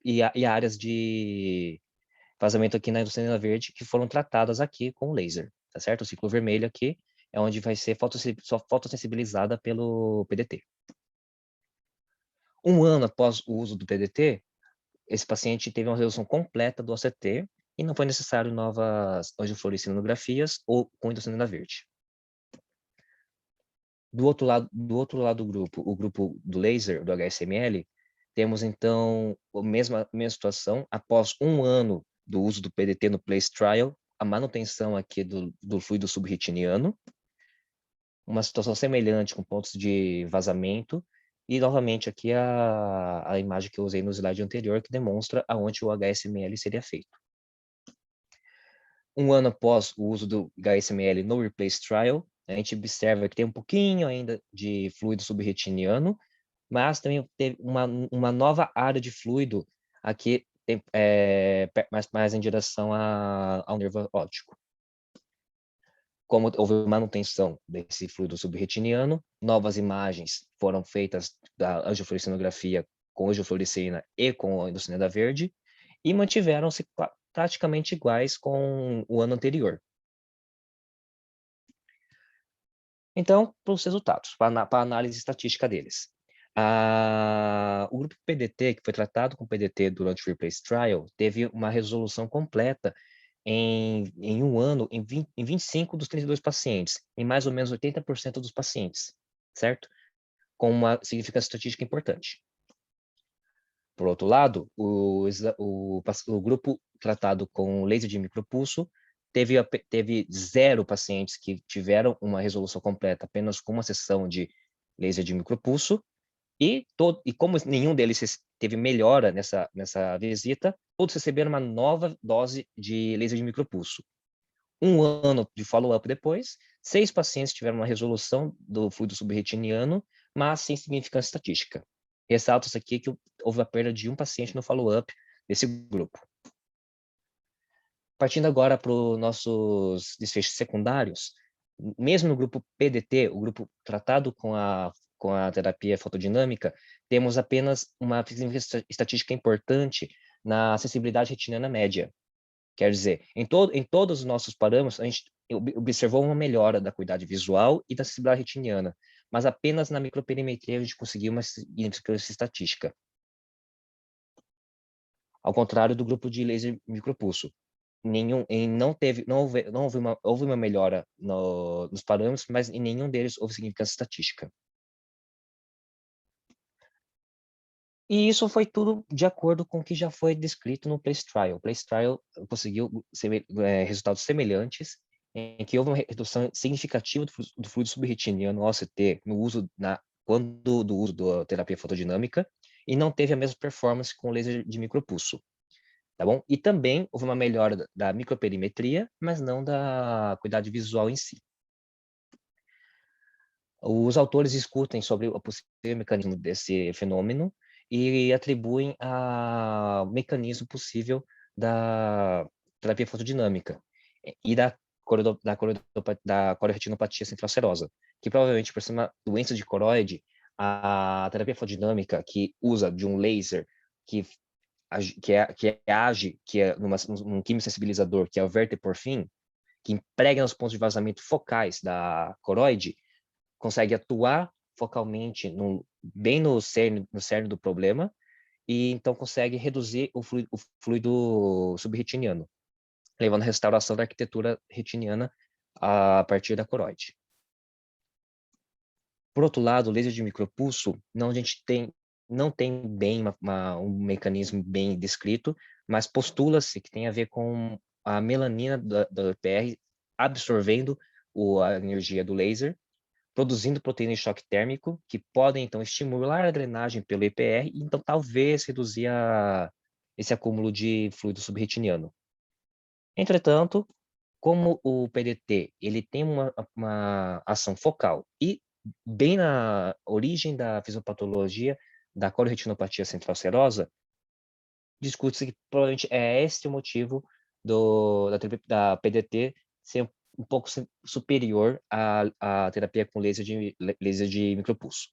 e áreas de vazamento aqui na endocianina verde que foram tratadas aqui com laser, tá certo? O ciclo vermelho aqui é onde vai ser fotossensibilizada pelo PDT. Um ano após o uso do PDT, esse paciente teve uma resolução completa do OCT e não foi necessário novas angiofluorescinografias ou com endocianina verde. Do outro lado do grupo, o grupo do laser, do HSML, temos, então, a mesma situação. Após um ano do uso do PDT no PLACE Trial, a manutenção aqui do fluido subretiniano, uma situação semelhante com pontos de vazamento, e, novamente, aqui a imagem que eu usei no slide anterior, que demonstra aonde o HSML seria feito. Um ano após o uso do HSML no Replace Trial, a gente observa que tem um pouquinho ainda de fluido subretiniano, mas também teve uma nova área de fluido aqui, mais em direção ao nervo óptico. Como houve manutenção desse fluido subretiniano, novas imagens foram feitas da angiofluorescinografia com angiofluoresceína e com a endocianina verde, e mantiveram-se praticamente iguais com o ano anterior. Então, para os resultados, para a análise estatística deles. O grupo PDT, que foi tratado com PDT durante o Replace Trial, teve uma resolução completa em um ano, em 25 dos 32 pacientes, em mais ou menos 80% dos pacientes, certo? Com uma significância estatística importante. Por outro lado, o grupo tratado com laser de micropulso teve 0 pacientes que tiveram uma resolução completa apenas com uma sessão de laser de micropulso, e como nenhum deles teve melhora nessa visita, todos receberam uma nova dose de laser de micropulso. Um ano de follow-up depois, 6 pacientes tiveram uma resolução do fluido subretiniano, mas sem significância estatística. Ressalta-se aqui que houve a perda de um paciente no follow-up desse grupo. Partindo agora para os nossos desfechos secundários, mesmo no grupo PDT, o grupo tratado com a terapia fotodinâmica, temos apenas uma estatística importante na sensibilidade retiniana média. Quer dizer, em todos os nossos parâmetros, a gente observou uma melhora da acuidade visual e da sensibilidade retiniana, mas apenas na microperimetria a gente conseguiu uma significância estatística. Ao contrário do grupo de laser micropulso. Houve uma melhora nos parâmetros, mas em nenhum deles houve significância estatística. E isso foi tudo de acordo com o que já foi descrito no PLACE Trial. O PLACE Trial conseguiu resultados semelhantes, em que houve uma redução significativa do fluido subretiniano OCT no uso quando do uso da terapia fotodinâmica, e não teve a mesma performance com o laser de micropulso. Tá bom? E também houve uma melhora da microperimetria, mas não da acuidade visual em si. Os autores discutem sobre o possível mecanismo desse fenômeno e atribuem ao mecanismo possível da terapia fotodinâmica e da cororetinopatia central serosa, que provavelmente, por ser uma doença de coroide, a terapia fotodinâmica que usa de um laser que age num quimiosensibilizador, que é o verteporfin, que emprega nos pontos de vazamento focais da coroide, consegue atuar focalmente bem no cerne do problema, e então consegue reduzir o fluido subretiniano, levando à restauração da arquitetura retiniana a partir da coroide. Por outro lado, o laser de micropulso, não tem bem um mecanismo bem descrito, mas postula-se que tem a ver com a melanina da EPR absorvendo a energia do laser, produzindo proteínas de choque térmico, que podem, então, estimular a drenagem pelo EPR e, então, talvez reduzir esse acúmulo de fluido subretiniano. Entretanto, como o PDT ele tem uma ação focal e bem na origem da fisiopatologia da cororetinopatia central serosa, discute-se que provavelmente é esse o motivo da PDT ser um pouco superior à terapia com laser de micropulso.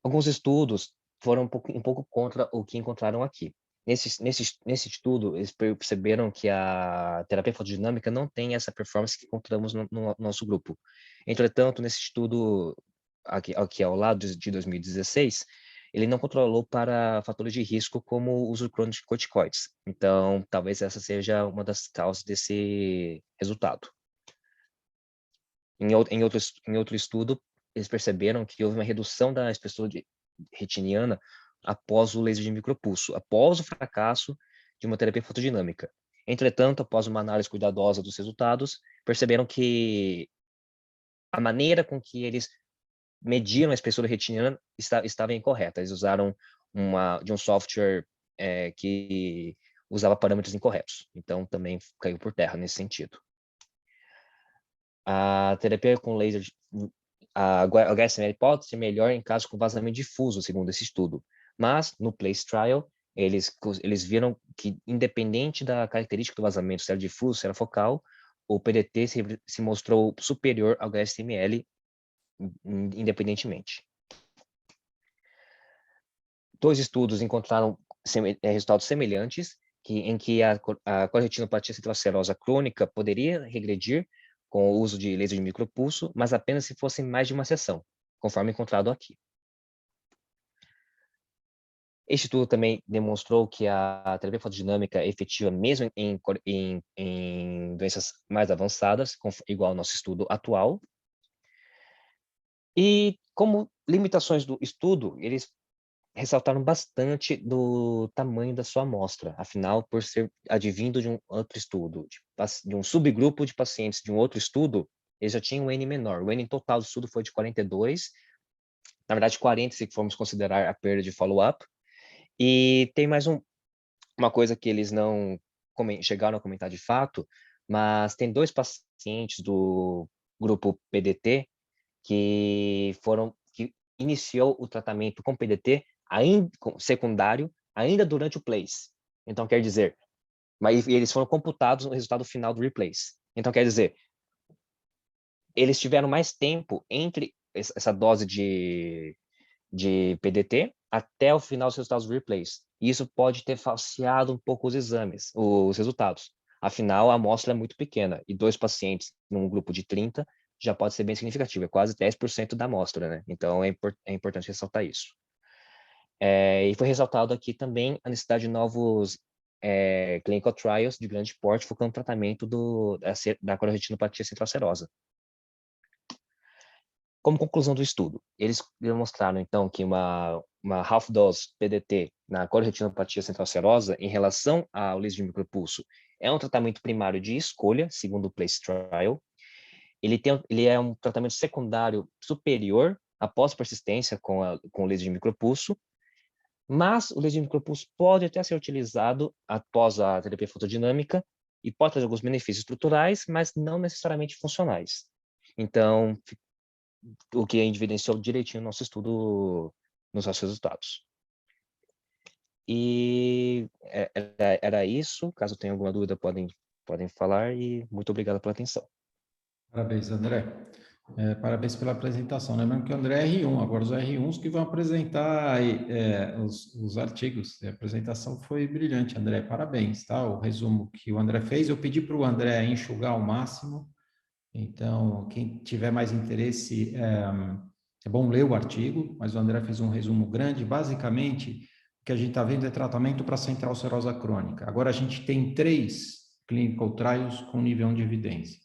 Alguns estudos foram um pouco contra o que encontraram aqui. Nesse estudo, eles perceberam que a terapia fotodinâmica não tem essa performance que encontramos no nosso grupo. Entretanto, nesse estudo aqui ao lado de 2016, ele não controlou para fatores de risco como o uso crônico de corticoides. Então, talvez essa seja uma das causas desse resultado. Em outro estudo, eles perceberam que houve uma redução da espessura retiniana após o laser de micropulso, após o fracasso de uma terapia fotodinâmica. Entretanto, após uma análise cuidadosa dos resultados, perceberam que a maneira com que eles mediram a espessura retiniana estava incorreta. Eles usaram de um software que usava parâmetros incorretos. Então, também caiu por terra nesse sentido. A terapia com laser, a HSML pode ser melhor em caso com vazamento difuso, segundo esse estudo. Mas, no PLACE Trial, eles viram que, independente da característica do vazamento, se era difuso, se era focal, o PDT se mostrou superior ao HSML independentemente. Dois estudos encontraram resultados semelhantes, em que a cororetinopatia central serosa crônica poderia regredir com o uso de laser de micropulso, mas apenas se fosse mais de uma sessão, conforme encontrado aqui. Este estudo também demonstrou que a terapia fotodinâmica é efetiva mesmo em doenças mais avançadas, igual ao nosso estudo atual. E como limitações do estudo, eles ressaltaram bastante do tamanho da sua amostra, afinal, por ser advindo de um outro estudo, de um subgrupo de pacientes de um outro estudo, eles já tinham um N menor. O N total do estudo foi de 42, na verdade 40 se formos considerar a perda de follow-up. E tem mais uma coisa que eles não chegaram a comentar de fato, mas tem 2 pacientes do grupo PDT que iniciou o tratamento com PDT secundário ainda durante o PLACE. Então, quer dizer, mas eles foram computados no resultado final do replace. Então, quer dizer, eles tiveram mais tempo entre essa dose de PDT até o final dos resultados do replace. E isso pode ter falseado um pouco os exames, os resultados. Afinal, a amostra é muito pequena, e 2 pacientes num grupo de 30 já pode ser bem significativo, é quase 10% da amostra, né? Então, é importante ressaltar isso. E foi ressaltado aqui também a necessidade de novos clinical trials de grande porte, focando no tratamento da coriretinopatia central serosa. Como conclusão do estudo, eles demonstraram, então, que uma half-dose PDT na coriretinopatia central serosa em relação ao laser de micropulso é um tratamento primário de escolha, segundo o PLACE Trial. Ele é um tratamento secundário superior após persistência com o laser de micropulso, mas o laser de micropulso pode até ser utilizado após a terapia fotodinâmica e pode trazer alguns benefícios estruturais, mas não necessariamente funcionais. Então, o que a gente evidenciou direitinho no nosso estudo, nos nossos resultados. E era isso. Caso tenha alguma dúvida, podem falar, e muito obrigado pela atenção. Parabéns, André. Parabéns pela apresentação. Lembrando que o André é R1, agora os R1s que vão apresentar os artigos. A apresentação foi brilhante, André. Parabéns, tá? O resumo que o André fez, eu pedi para o André enxugar ao máximo. Então, quem tiver mais interesse, é bom ler o artigo, mas o André fez um resumo grande. Basicamente, o que a gente está vendo é tratamento para central serosa crônica. Agora, a gente tem 3 clinical trials com nível de evidência.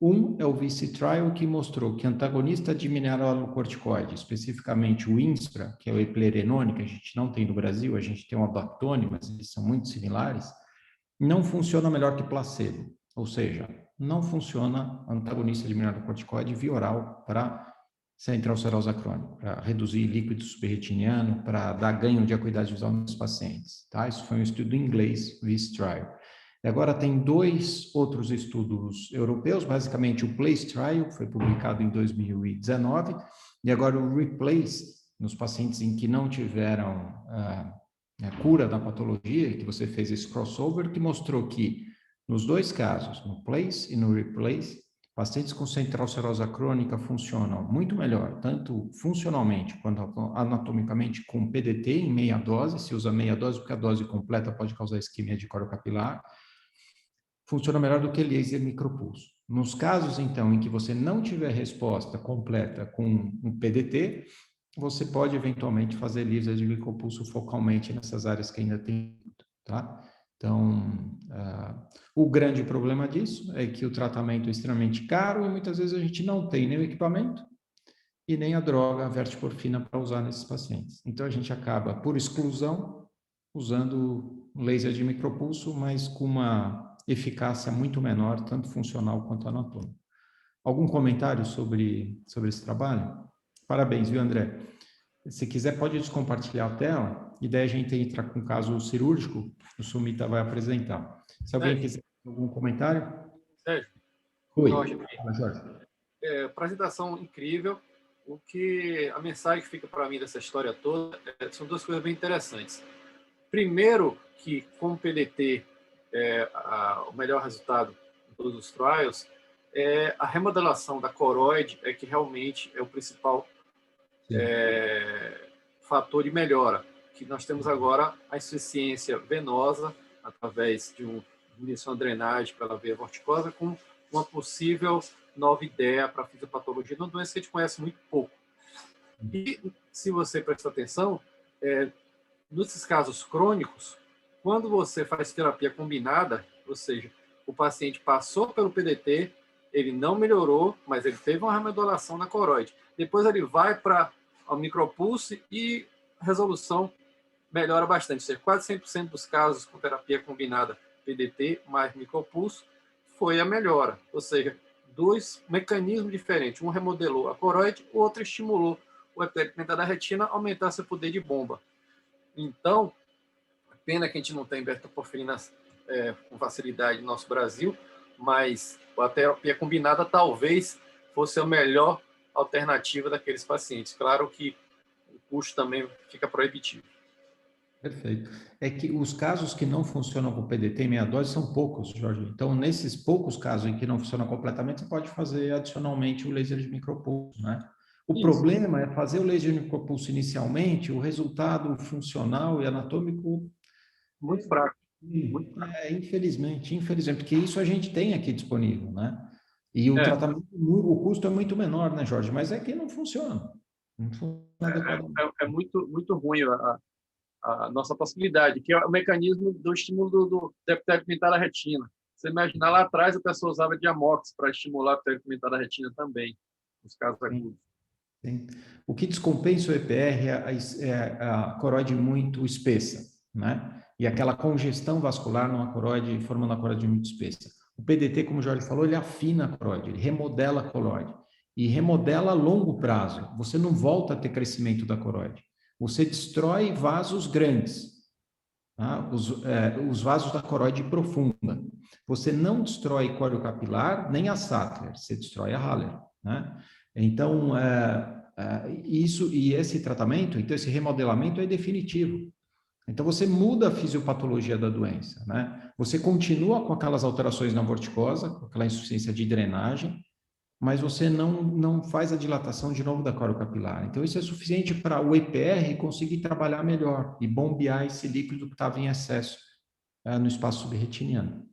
Um é o VICE Trial, que mostrou que antagonista de mineralocorticoide, especificamente o Inspra, que é o eplerenone, que a gente não tem no Brasil, a gente tem o Abactone, mas eles são muito similares, não funciona melhor que placebo. Ou seja, não funciona antagonista de mineralocorticoide via oral para central serosa crônica, para reduzir líquido subretiniano, para dar ganho de acuidade visual nos pacientes. Tá? Isso foi um estudo em inglês, VICE Trial. E agora tem 2 outros estudos europeus, basicamente o PLACE Trial, que foi publicado em 2019, e agora o REPLACE, nos pacientes em que não tiveram cura da patologia, que você fez esse crossover, que mostrou que nos 2 casos, no PLACE e no REPLACE, pacientes com central serosa crônica funcionam muito melhor, tanto funcionalmente quanto anatomicamente, com PDT em meia dose, se usa meia dose porque a dose completa pode causar isquemia de coro capilar, funciona melhor do que laser micropulso. Nos casos, então, em que você não tiver resposta completa com um PDT, você pode eventualmente fazer laser de micropulso focalmente nessas áreas que ainda tem, tá? Então, o grande problema disso é que o tratamento é extremamente caro e muitas vezes a gente não tem nem o equipamento e nem a droga, a vertiporfina, para usar nesses pacientes. Então, a gente acaba, por exclusão, usando laser de micropulso, mas com uma eficácia muito menor, tanto funcional quanto anatômica. Algum comentário sobre esse trabalho? Parabéns, viu, André? Se quiser, pode descompartilhar a tela, e daí a gente entra com o caso cirúrgico, o Sumita vai apresentar. Se alguém quiser algum comentário? Sérgio. Oi. Jorge. Fala, Jorge. Apresentação incrível. A mensagem que fica para mim dessa história toda são 2 coisas bem interessantes. Primeiro, que com o PDT, o melhor resultado de todos os trials, a remodelação da coroide que realmente é o principal fator de melhora, que nós temos agora a insuficiência venosa através de uma diminuição da drenagem pela veia vorticosa, com uma possível nova ideia para a fisiopatologia, uma doença que a gente conhece muito pouco. E, se você prestar atenção, nesses casos crônicos, quando você faz terapia combinada, ou seja, o paciente passou pelo PDT, ele não melhorou, mas ele teve uma remodelação na coroide. Depois ele vai para o micropulso e a resolução melhora bastante. Ou seja, quase 100% dos casos com terapia combinada PDT mais micropulso foi a melhora. Ou seja, 2 mecanismos diferentes. Um remodelou a coroide, o outro estimulou o epitelial da retina a aumentar seu poder de bomba. Então, pena que a gente não tem verteporfina com facilidade no nosso Brasil, mas a terapia combinada talvez fosse a melhor alternativa daqueles pacientes. Claro que o custo também fica proibitivo. Perfeito. É que os casos que não funcionam com PDT em meia dose são poucos, Jorge. Então, nesses poucos casos em que não funciona completamente, você pode fazer adicionalmente o laser de micropulso, né? O problema é fazer o laser de micropulso inicialmente, o resultado funcional e anatômico muito fraco. Infelizmente, porque isso a gente tem aqui disponível, né? E o tratamento, o custo é muito menor, né, Jorge? Mas é que não funciona. Não funciona adequadamente. É muito, muito ruim a nossa possibilidade, que é o mecanismo do estímulo do epitélio pigmentar da retina. Você imaginar, lá atrás a pessoa usava diamox para estimular o epitélio pigmentar da retina também, nos casos agudos. Sim. O que descompensa o EPR é a coroide muito espessa, né? E aquela congestão vascular numa coroide, formando uma coroide muito espessa. O PDT, como o Jorge falou, ele afina a coroide, ele remodela a coroide. E remodela a longo prazo. Você não volta a ter crescimento da coroide. Você destrói vasos grandes, tá? Os vasos da coroide profunda. Você não destrói coriocapilar nem a Sattler, você destrói a Haller, né? Então, esse tratamento, então esse remodelamento é definitivo. Então, você muda a fisiopatologia da doença, né? Você continua com aquelas alterações na vorticosa, com aquela insuficiência de drenagem, mas você não faz a dilatação de novo da coriocapilar. Então, isso é suficiente para o EPR conseguir trabalhar melhor e bombear esse líquido que estava em excesso no espaço subretiniano.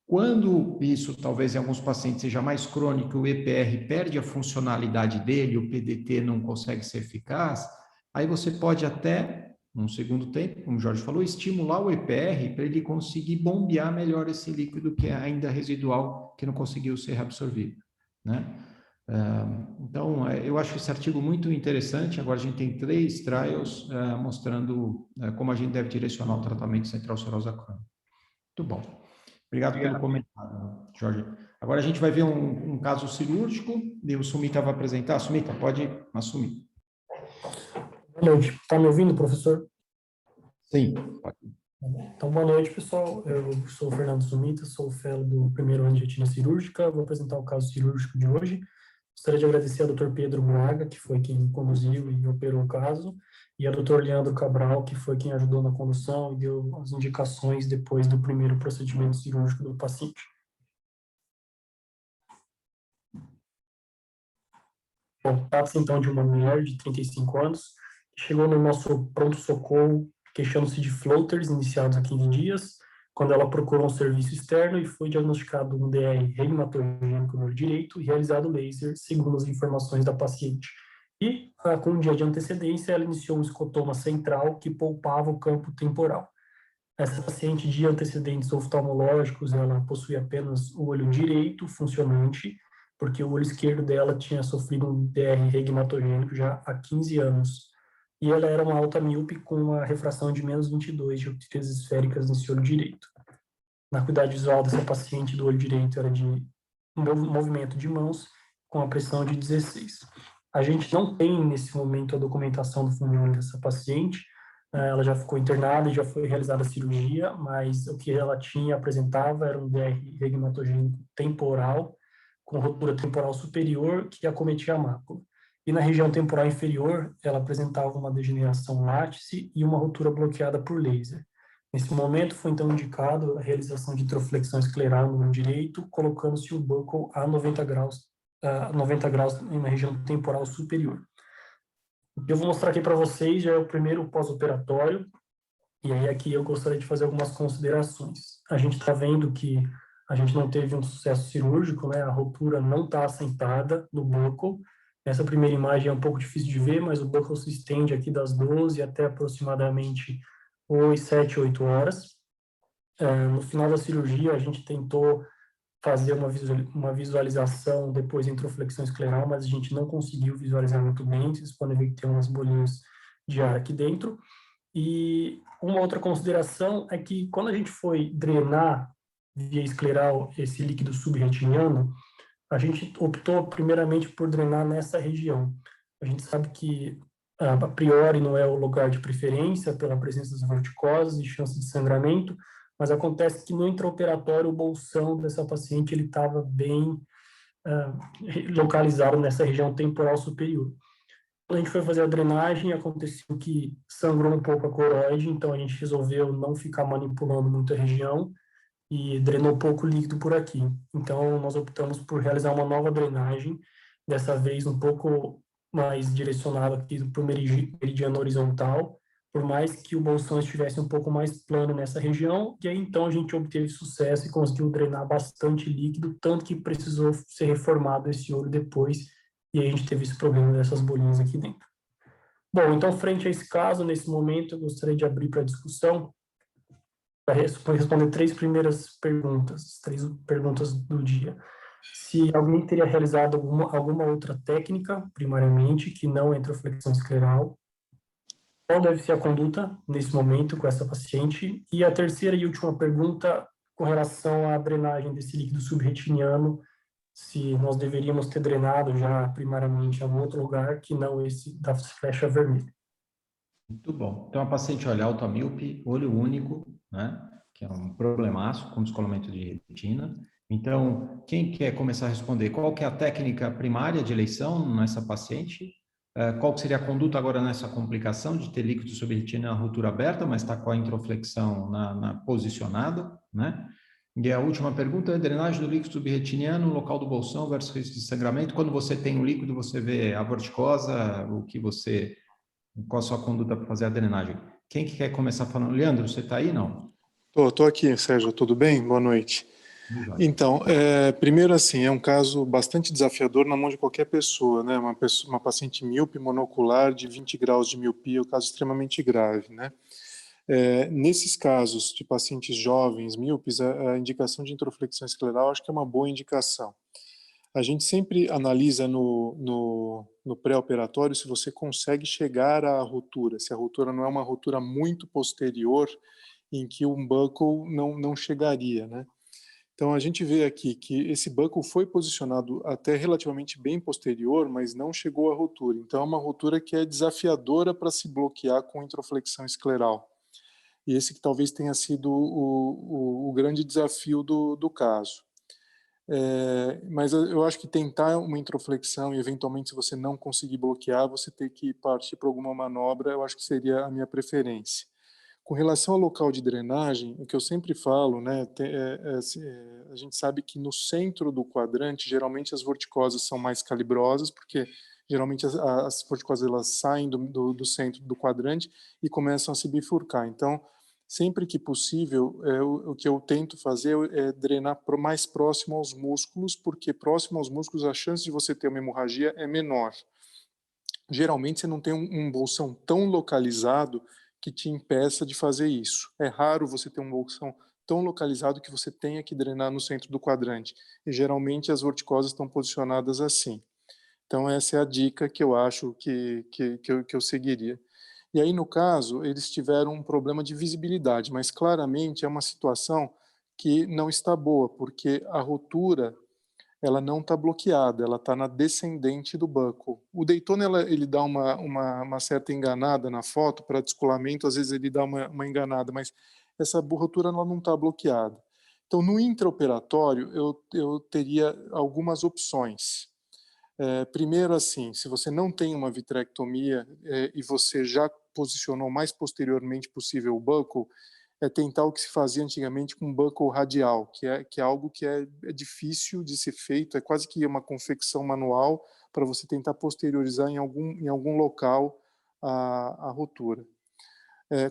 Quando isso, talvez em alguns pacientes, seja mais crônico, o EPR perde a funcionalidade dele, o PDT não consegue ser eficaz, aí você pode até, num segundo tempo, como o Jorge falou, estimular o EPR para ele conseguir bombear melhor esse líquido que é ainda residual, que não conseguiu ser reabsorvido, né? Então, eu acho esse artigo muito interessante. Agora a gente tem 3 trials mostrando como a gente deve direcionar o tratamento central serosa crônica. Muito bom. Obrigado pelo comentário, Jorge. Agora a gente vai ver um caso cirúrgico e o Sumita vai apresentar. Sumita, pode assumir. Boa noite. Está me ouvindo, professor? Sim, pode. Então, boa noite, pessoal. Eu sou o Fernando Sumita, sou o fellow do primeiro ano de retina cirúrgica. Vou apresentar o caso cirúrgico de hoje. Gostaria de agradecer ao Dr. Pedro Braga, que foi quem conduziu e operou o caso, e ao Dr. Leandro Cabral, que foi quem ajudou na condução e deu as indicações depois do primeiro procedimento cirúrgico do paciente. Bom, trata-se então de uma mulher de 35 anos, que chegou no nosso pronto-socorro queixando-se de floaters iniciados há 15 dias, quando ela procurou um serviço externo e foi diagnosticado um DR regumatogênico no olho direito e realizado laser, segundo as informações da paciente. E, com um dia de antecedência, ela iniciou um escotoma central que poupava o campo temporal. Essa paciente de antecedentes oftalmológicos, ela possui apenas o olho direito funcionante, porque o olho esquerdo dela tinha sofrido um DR regumatogênico já há 15 anos. E ela era uma alta míope com uma refração de menos 22 dioptrias esféricas nesse olho direito. Na acuidade visual dessa paciente do olho direito era de movimento de mãos com a pressão de 16. A gente não tem, nesse momento, a documentação do funil dessa paciente. Ela já ficou internada e já foi realizada a cirurgia, mas o que ela apresentava era um DR regumatogênico temporal, com rotura temporal superior que acometia a mácula. E na região temporal inferior, ela apresentava uma degeneração látice e uma rotura bloqueada por laser. Nesse momento, foi então indicado a realização de troflexão escleral no olho direito, colocando-se o buccal a 90 graus na região temporal superior. O que eu vou mostrar aqui para vocês já é o primeiro pós-operatório, e aí aqui eu gostaria de fazer algumas considerações. A gente está vendo que a gente não teve um sucesso cirúrgico, né? A rotura não está assentada no buccal. Essa primeira imagem é um pouco difícil de ver, mas o buccal se estende aqui das 12 até aproximadamente 7, 8 horas. No final da cirurgia, a gente tentou fazer uma visualização depois em troflexão escleral, mas a gente não conseguiu visualizar muito bem. Vocês podem ver que tem umas bolinhas de ar aqui dentro. E uma outra consideração é que quando a gente foi drenar via escleral esse líquido subretiniano, a gente optou primeiramente por drenar nessa região. A gente sabe que a priori não é o lugar de preferência pela presença das vorticoses e chance de sangramento, mas acontece que no intraoperatório o bolsão dessa paciente ele estava bem localizado nessa região temporal superior. Quando a gente foi fazer a drenagem, aconteceu que sangrou um pouco a coroide, então a gente resolveu não ficar manipulando muito a região e drenou pouco líquido por aqui. Então, nós optamos por realizar uma nova drenagem, dessa vez um pouco mais direcionado aqui para o meridiano horizontal, por mais que o bolsão estivesse um pouco mais plano nessa região, e aí então a gente obteve sucesso e conseguiu drenar bastante líquido, tanto que precisou ser reformado esse olho depois, e aí a gente teve esse problema dessas bolinhas aqui dentro. Bom, então, frente a esse caso, nesse momento, eu gostaria de abrir para discussão, para responder três primeiras perguntas, três perguntas do dia. Se alguém teria realizado alguma outra técnica, primariamente, que não entroflexão escleral, qual deve ser a conduta nesse momento com essa paciente? E a terceira e última pergunta, com relação à drenagem desse líquido subretiniano, se nós deveríamos ter drenado já primariamente em algum outro lugar que não esse da flecha vermelha. Muito bom. Então, a paciente, olha, alta-míope, olho único, né? Que é um problemaço com descolamento de retina. Então, quem quer começar a responder? Qual que é a técnica primária de eleição nessa paciente? Qual que seria a conduta agora nessa complicação de ter líquido subretina na ruptura aberta, mas está com a introflexão posicionada, né? E a última pergunta é drenagem do líquido subretiniano, local do bolsão versus risco de sangramento. Quando você tem o líquido, você vê a vorticosa, qual a sua conduta para fazer a drenagem? Quem que quer começar falando? Leandro, você está aí, não? Estou aqui, Sérgio, tudo bem? Boa noite. Então, primeiro assim, é um caso bastante desafiador na mão de qualquer pessoa, né? Uma paciente míope monocular de 20 graus de miopia, é um caso extremamente grave, né? Nesses casos de pacientes jovens míopes, a indicação de introflexão escleral acho que é uma boa indicação. A gente sempre analisa no pré-operatório se você consegue chegar à ruptura, se a ruptura não é uma ruptura muito posterior em que um buckle não chegaria, né? Então, a gente vê aqui que esse buckle foi posicionado até relativamente bem posterior, mas não chegou à ruptura. Então, é uma ruptura que é desafiadora para se bloquear com introflexão escleral. E esse que talvez tenha sido o grande desafio do caso. Mas eu acho que tentar uma introflexão e, eventualmente, se você não conseguir bloquear, você ter que partir para alguma manobra, eu acho que seria a minha preferência. Com relação ao local de drenagem, o que eu sempre falo, né, a gente sabe que no centro do quadrante, geralmente as vorticosas são mais calibrosas, porque geralmente as vorticosas elas saem do centro do quadrante e começam a se bifurcar. Então, sempre que possível, o que eu tento fazer é drenar mais próximo aos músculos, porque próximo aos músculos a chance de você ter uma hemorragia é menor. Geralmente você não tem um bolsão tão localizado que te impeça de fazer isso. É raro você ter um bolsão tão localizado que você tenha que drenar no centro do quadrante. E geralmente as vorticosas estão posicionadas assim. Então essa é a dica que eu acho que eu seguiria. E aí, no caso, eles tiveram um problema de visibilidade, mas claramente é uma situação que não está boa, porque a rotura ela não está bloqueada, ela está na descendente do buckle. O Daytona ele dá uma certa enganada na foto para descolamento, às vezes ele dá uma enganada, mas essa rotura ela não está bloqueada. Então, no intraoperatório, eu teria algumas opções. Primeiro, assim, se você não tem uma vitrectomia e você já posicionou o mais posteriormente possível o buckle, tentar o que se fazia antigamente com buckle radial, que é algo que é difícil de ser feito, é quase que uma confecção manual para você tentar posteriorizar em algum local a rotura.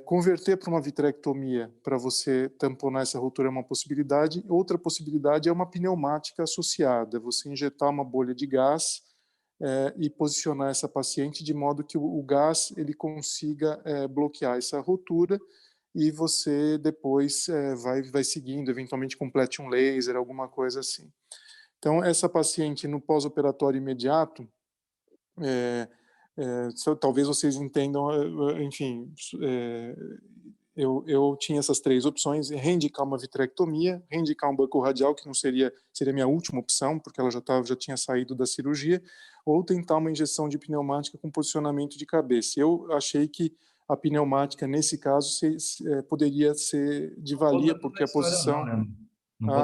Converter para uma vitrectomia para você tamponar essa rotura é uma possibilidade. Outra possibilidade é uma pneumática associada, você injetar uma bolha de gás e posicionar essa paciente de modo que o gás ele consiga bloquear essa rotura e você depois vai seguindo, eventualmente complete um laser, alguma coisa assim. Então, essa paciente no pós-operatório imediato, talvez vocês entendam, enfim, eu tinha essas três opções: reindicar uma vitrectomia, reindicar um buckle radial, que não seria a minha última opção, porque ela já tinha saído da cirurgia, ou tentar uma injeção de pneumática com posicionamento de cabeça. Eu achei que a pneumática, nesse caso, poderia ser de valia, porque a posição...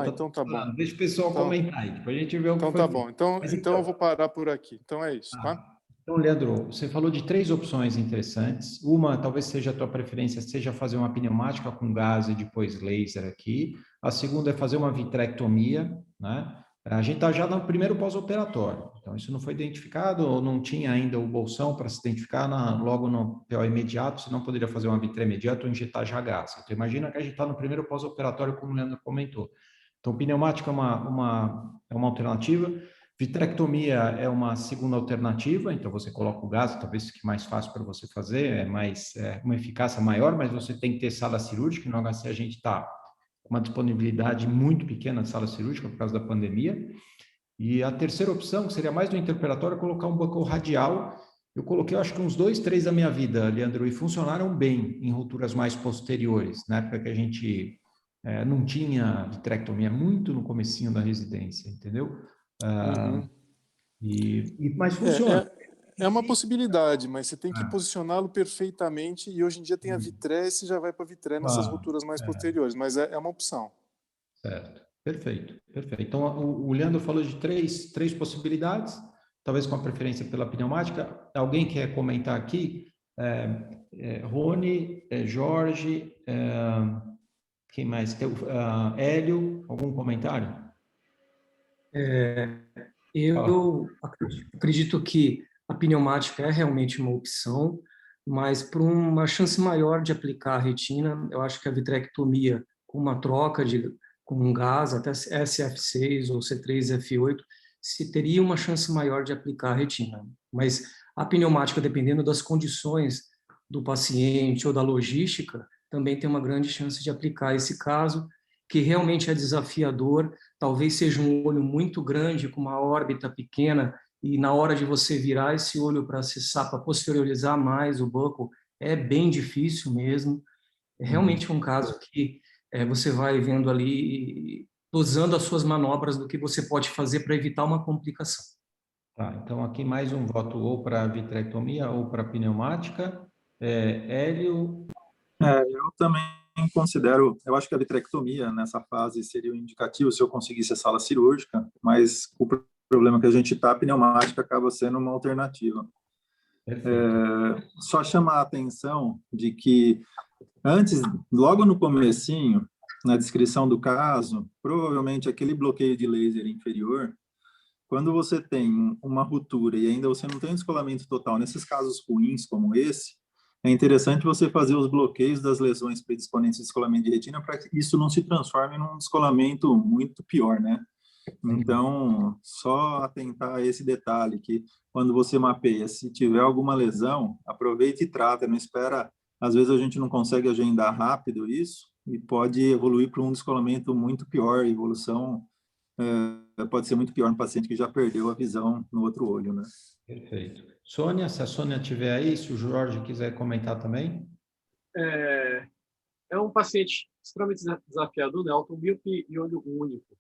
então tá bom. Deixa o pessoal comentar aí, depois a gente vê o que foi. Então tá bom, então eu vou parar por aqui. Então é isso, tá? Então, Leandro, você falou de três opções interessantes. Uma, talvez seja a tua preferência, seja fazer uma pneumática com gás e depois laser aqui. A segunda é fazer uma vitrectomia, né? A gente está já no primeiro pós-operatório, então isso não foi identificado, ou não tinha ainda o bolsão para se identificar logo no PO imediato, senão poderia fazer uma vitrine imediata ou injetar já gás. Então imagina que a gente está no primeiro pós-operatório, como o Leandro comentou. Então pneumática é uma alternativa, vitrectomia é uma segunda alternativa, então você coloca o gás, talvez que mais fácil para você fazer, uma eficácia maior, mas você tem que ter sala cirúrgica, no HC a gente está uma disponibilidade muito pequena de sala cirúrgica por causa da pandemia. E a terceira opção, que seria mais no interperatório, é colocar um buckle radial. Eu coloquei, eu acho que uns 2, 3 da minha vida, Leandro, e funcionaram bem em rupturas mais posteriores, na época que a gente não tinha vitrectomia, muito no comecinho da residência, entendeu? Mas funciona. É uma possibilidade, mas você tem que posicioná-lo perfeitamente, e hoje em dia tem a vitré, e você já vai para a vitré nessas rupturas mais posteriores, mas é uma opção. Certo, perfeito. Então, o Leandro falou de três possibilidades, talvez com a preferência pela pneumática. Alguém quer comentar aqui? Rony, Jorge, quem mais? Hélio, algum comentário? Eu acredito que a pneumática é realmente uma opção, mas para uma chance maior de aplicar a retina, eu acho que a vitrectomia, com uma troca com um gás, até SF6 ou C3F8, se teria uma chance maior de aplicar a retina. Mas a pneumática, dependendo das condições do paciente ou da logística, também tem uma grande chance de aplicar esse caso, que realmente é desafiador, talvez seja um olho muito grande, com uma órbita pequena, e na hora de você virar esse olho para acessar, para posteriorizar mais o buccal, é bem difícil mesmo. É realmente um caso que você vai vendo ali, dosando as suas manobras do que você pode fazer para evitar uma complicação. Tá, então aqui mais um voto ou para vitrectomia ou para pneumática. Hélio? Eu também considero, eu acho que a vitrectomia nessa fase seria o indicativo se eu conseguisse a sala cirúrgica, mas o problema que a gente está, a pneumática acaba sendo uma alternativa. Só chamar a atenção de que antes, logo no comecinho, na descrição do caso, provavelmente aquele bloqueio de laser inferior, quando você tem uma ruptura e ainda você não tem um descolamento total, nesses casos ruins como esse, é interessante você fazer os bloqueios das lesões predisponentes de descolamento de retina para que isso não se transforme num descolamento muito pior, né? Então, só atentar a esse detalhe, que quando você mapeia, se tiver alguma lesão, aproveite e trata, não espera. Às vezes a gente não consegue agendar rápido isso e pode evoluir para um descolamento muito pior. A evolução pode ser muito pior no paciente que já perdeu a visão no outro olho, né? Perfeito. Sônia, se a Sônia estiver aí, se o Jorge quiser comentar também. É um paciente extremamente desafiador, né? Automíope e olho único.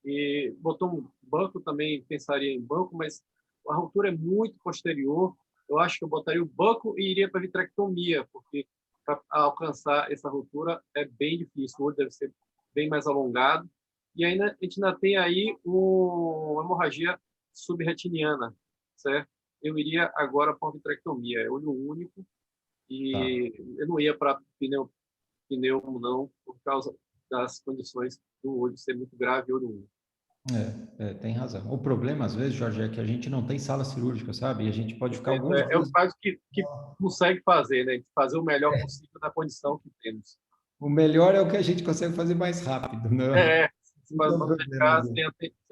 E botou um banco também, pensaria em banco, mas a ruptura é muito posterior. Eu acho que eu botaria o banco e iria para a vitrectomia, porque para alcançar essa ruptura é bem difícil, o olho deve ser bem mais alongado. E ainda, a gente ainda tem aí uma hemorragia subretiniana, certo? Eu iria agora para a vitrectomia, é olho único, e eu não ia para pneumo não, por causa das condições do olho ser muito grave e olho único. Tem razão. O problema, às vezes, Jorge, é que a gente não tem sala cirúrgica, sabe? E a gente pode ficar alguns dias... É o caso que consegue fazer, né? Fazer o melhor possível na condição que temos. O melhor é o que a gente consegue fazer mais rápido, né? Sem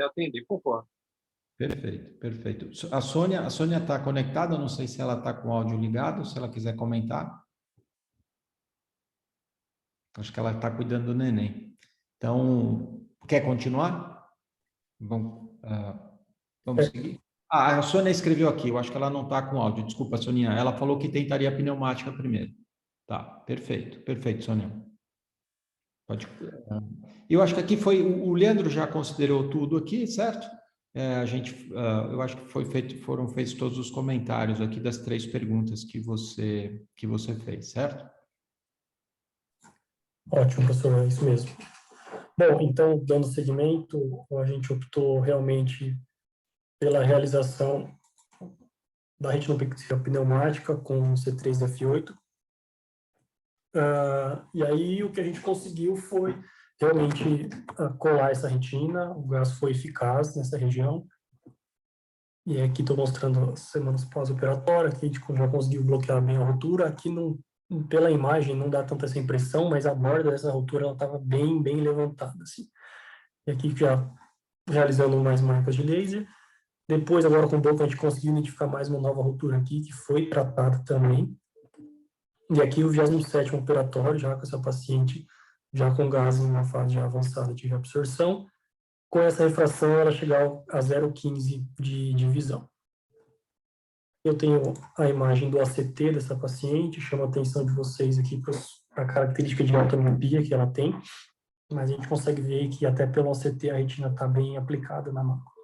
atender, concordo. Perfeito. A Sônia está conectada, não sei se ela está com o áudio ligado, se ela quiser comentar. Acho que ela está cuidando do neném. Então, quer continuar? Vamos seguir? A Sônia escreveu aqui, eu acho que ela não está com áudio, desculpa, Soninha. Ela falou que tentaria a pneumática primeiro. Tá, perfeito, Sônia. Pode. Eu acho que aqui o Leandro já considerou tudo aqui, certo? Eu acho que foram feitos todos os comentários aqui das 3 perguntas que você fez, certo? Ótimo, professor, é isso mesmo. Bom, então, dando seguimento, a gente optou realmente pela realização da retinopexia pneumática com C3F8. E aí o que a gente conseguiu foi realmente colar essa retina, o gás foi eficaz nessa região. E aqui estou mostrando as semanas pós-operatórias, que a gente já conseguiu bloquear bem a rotura. Aqui, pela imagem, não dá tanta essa impressão, mas a borda dessa rotura estava bem levantada. Assim. E aqui já realizando mais marcas de laser. Depois, agora com o Buckle, a gente conseguiu identificar mais uma nova rotura aqui, que foi tratada também. E aqui o 27º operatório, já com essa paciente, já com gás em uma fase já avançada de reabsorção. Com essa refração, ela chegar a 0,15 de visão. Eu tenho a imagem do ACT dessa paciente, chamo a atenção de vocês aqui para a característica de alta miopia que ela tem, mas a gente consegue ver que até pelo ACT a retina está bem aplicada na mácula.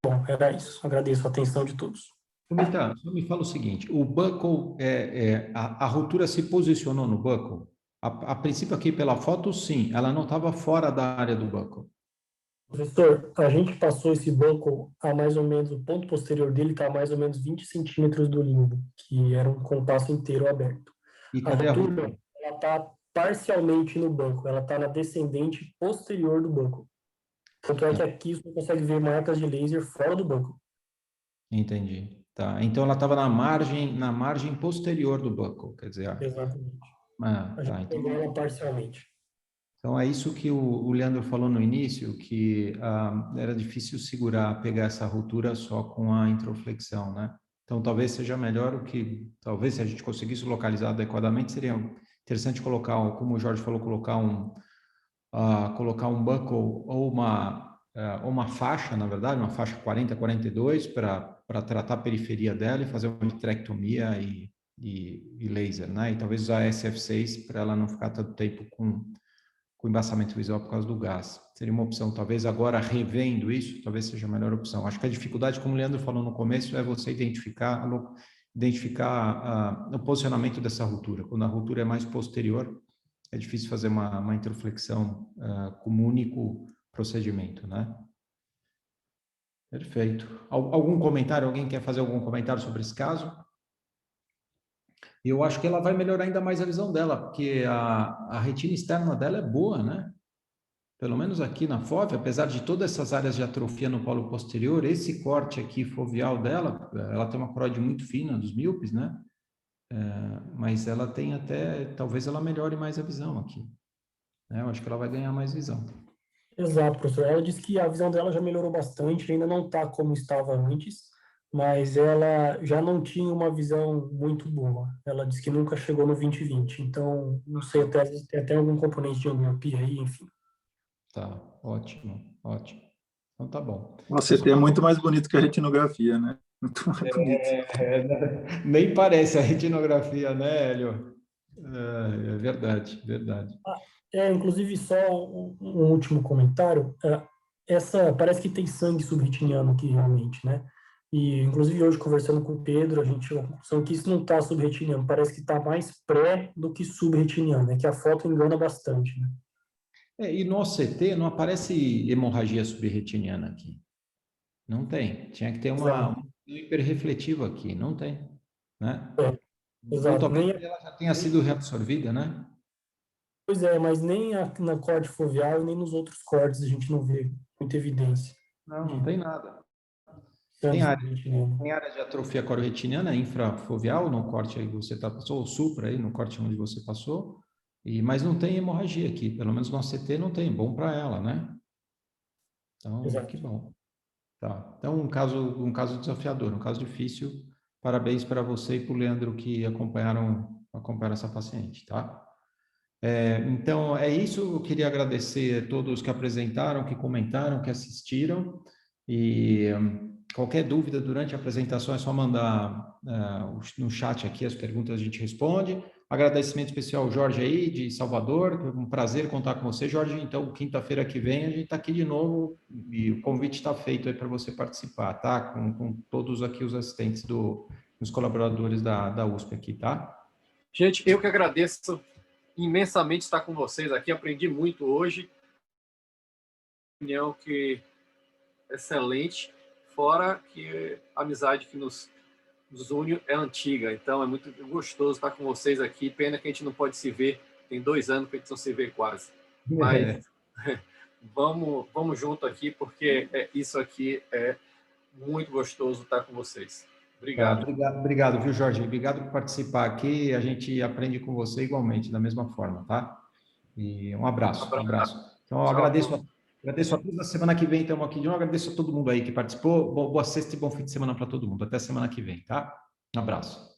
Bom, era isso. Agradeço a atenção de todos. Fumita, só me fala o seguinte, o buckle, a rotura se posicionou no buckle? A princípio aqui pela foto, sim, ela não estava fora da área do buckle. Professor, a gente passou esse buckle a mais ou menos, o ponto posterior dele está a mais ou menos 20 centímetros do limbo, que era um compasso inteiro aberto. E cadê a rotura? Ela está parcialmente no buckle, ela está na descendente posterior do buckle. Tanto é que aqui você consegue ver marcas de laser fora do buckle. Entendi. Tá. Então ela estava na margem posterior do buckle, quer dizer. Exatamente. A gente pegou ela parcialmente. Então é isso que o Leandro falou no início, que era difícil pegar essa rotura só com a introflexão, né? Então talvez seja melhor talvez se a gente conseguisse localizar adequadamente, seria interessante colocar, como o Jorge falou, colocar um buckle ou uma faixa, na verdade, uma faixa 40-42 para tratar a periferia dela e fazer uma vitrectomia e laser, né? E talvez usar SF6 para ela não ficar tanto tempo com embaçamento visual por causa do gás. Seria uma opção, talvez agora revendo isso, talvez seja a melhor opção. Acho que a dificuldade, como o Leandro falou no começo, é você identificar o posicionamento dessa rotura. Quando a rotura é mais posterior, é difícil fazer uma introflexão com um único procedimento, né? Perfeito. Algum comentário? Alguém quer fazer algum comentário sobre esse caso? Eu acho que ela vai melhorar ainda mais a visão dela, porque a retina externa dela é boa, né? Pelo menos aqui na FOV, apesar de todas essas áreas de atrofia no polo posterior, esse corte aqui foveal dela, ela tem uma coroide muito fina dos míopes, né? Mas ela tem talvez ela melhore mais a visão aqui. Né? Eu acho que ela vai ganhar mais visão. Exato, professor. Ela disse que a visão dela já melhorou bastante, ainda não está como estava antes, mas ela já não tinha uma visão muito boa. Ela disse que nunca chegou no 20/20, então não sei, até tem até algum componente de miopia aí, enfim. Tá, ótimo. Então tá bom. Você é muito mais bonito que a retinografia, né? Muito mais bonito. Nem parece a retinografia, né, Hélio? É verdade. Inclusive, só um último comentário. Parece que tem sangue subretiniano aqui, realmente, né? E, inclusive, hoje, conversando com o Pedro, a gente chegou à conclusão que isso não está subretiniano, parece que está mais pré do que subretiniano, é que a foto engana bastante, né? E no OCT não aparece hemorragia subretiniana aqui. Não tem. Tinha que ter uma hiperrefletiva aqui. Não tem. Né? Exato. Talvez ela já tenha sido reabsorvida, né? Pois é, mas nem na corte foveal, nem nos outros cortes a gente não vê muita evidência. Não tem nada. Tem área de atrofia cororetiniana infrafoveal no corte aí que você passou, ou supra aí no corte onde você passou, mas não tem hemorragia aqui, pelo menos no ACT não tem, bom para ela, né? Então, que bom. Tá. Então, um caso desafiador, um caso difícil. Parabéns para você e para o Leandro que acompanharam essa paciente, tá? Então, é isso. Eu queria agradecer a todos que apresentaram, que comentaram, que assistiram. E qualquer dúvida durante a apresentação é só mandar no chat aqui as perguntas, a gente responde. Agradecimento especial ao Jorge aí, de Salvador. Um prazer contar com você, Jorge. Então, quinta-feira que vem a gente está aqui de novo e o convite está feito aí para você participar, tá? Com todos aqui os assistentes os colaboradores da USP aqui, tá? Gente, eu que agradeço imensamente estar com vocês aqui. Aprendi muito hoje. Opinião que excelente. Fora que a amizade que nos une é antiga. Então, é muito gostoso estar com vocês aqui. Pena que a gente não pode se ver Tem 2 anos que a gente não se vê quase. Mas vamos junto aqui, porque isso aqui é muito gostoso estar com vocês. Obrigado. Obrigado, viu, Jorge? Obrigado por participar aqui. A gente aprende com você igualmente, da mesma forma, tá? E um abraço. Então, eu agradeço a todos. Na semana que vem estamos aqui de novo. Agradeço a todo mundo aí que participou. Boa sexta e bom fim de semana para todo mundo. Até semana que vem, tá? Um abraço.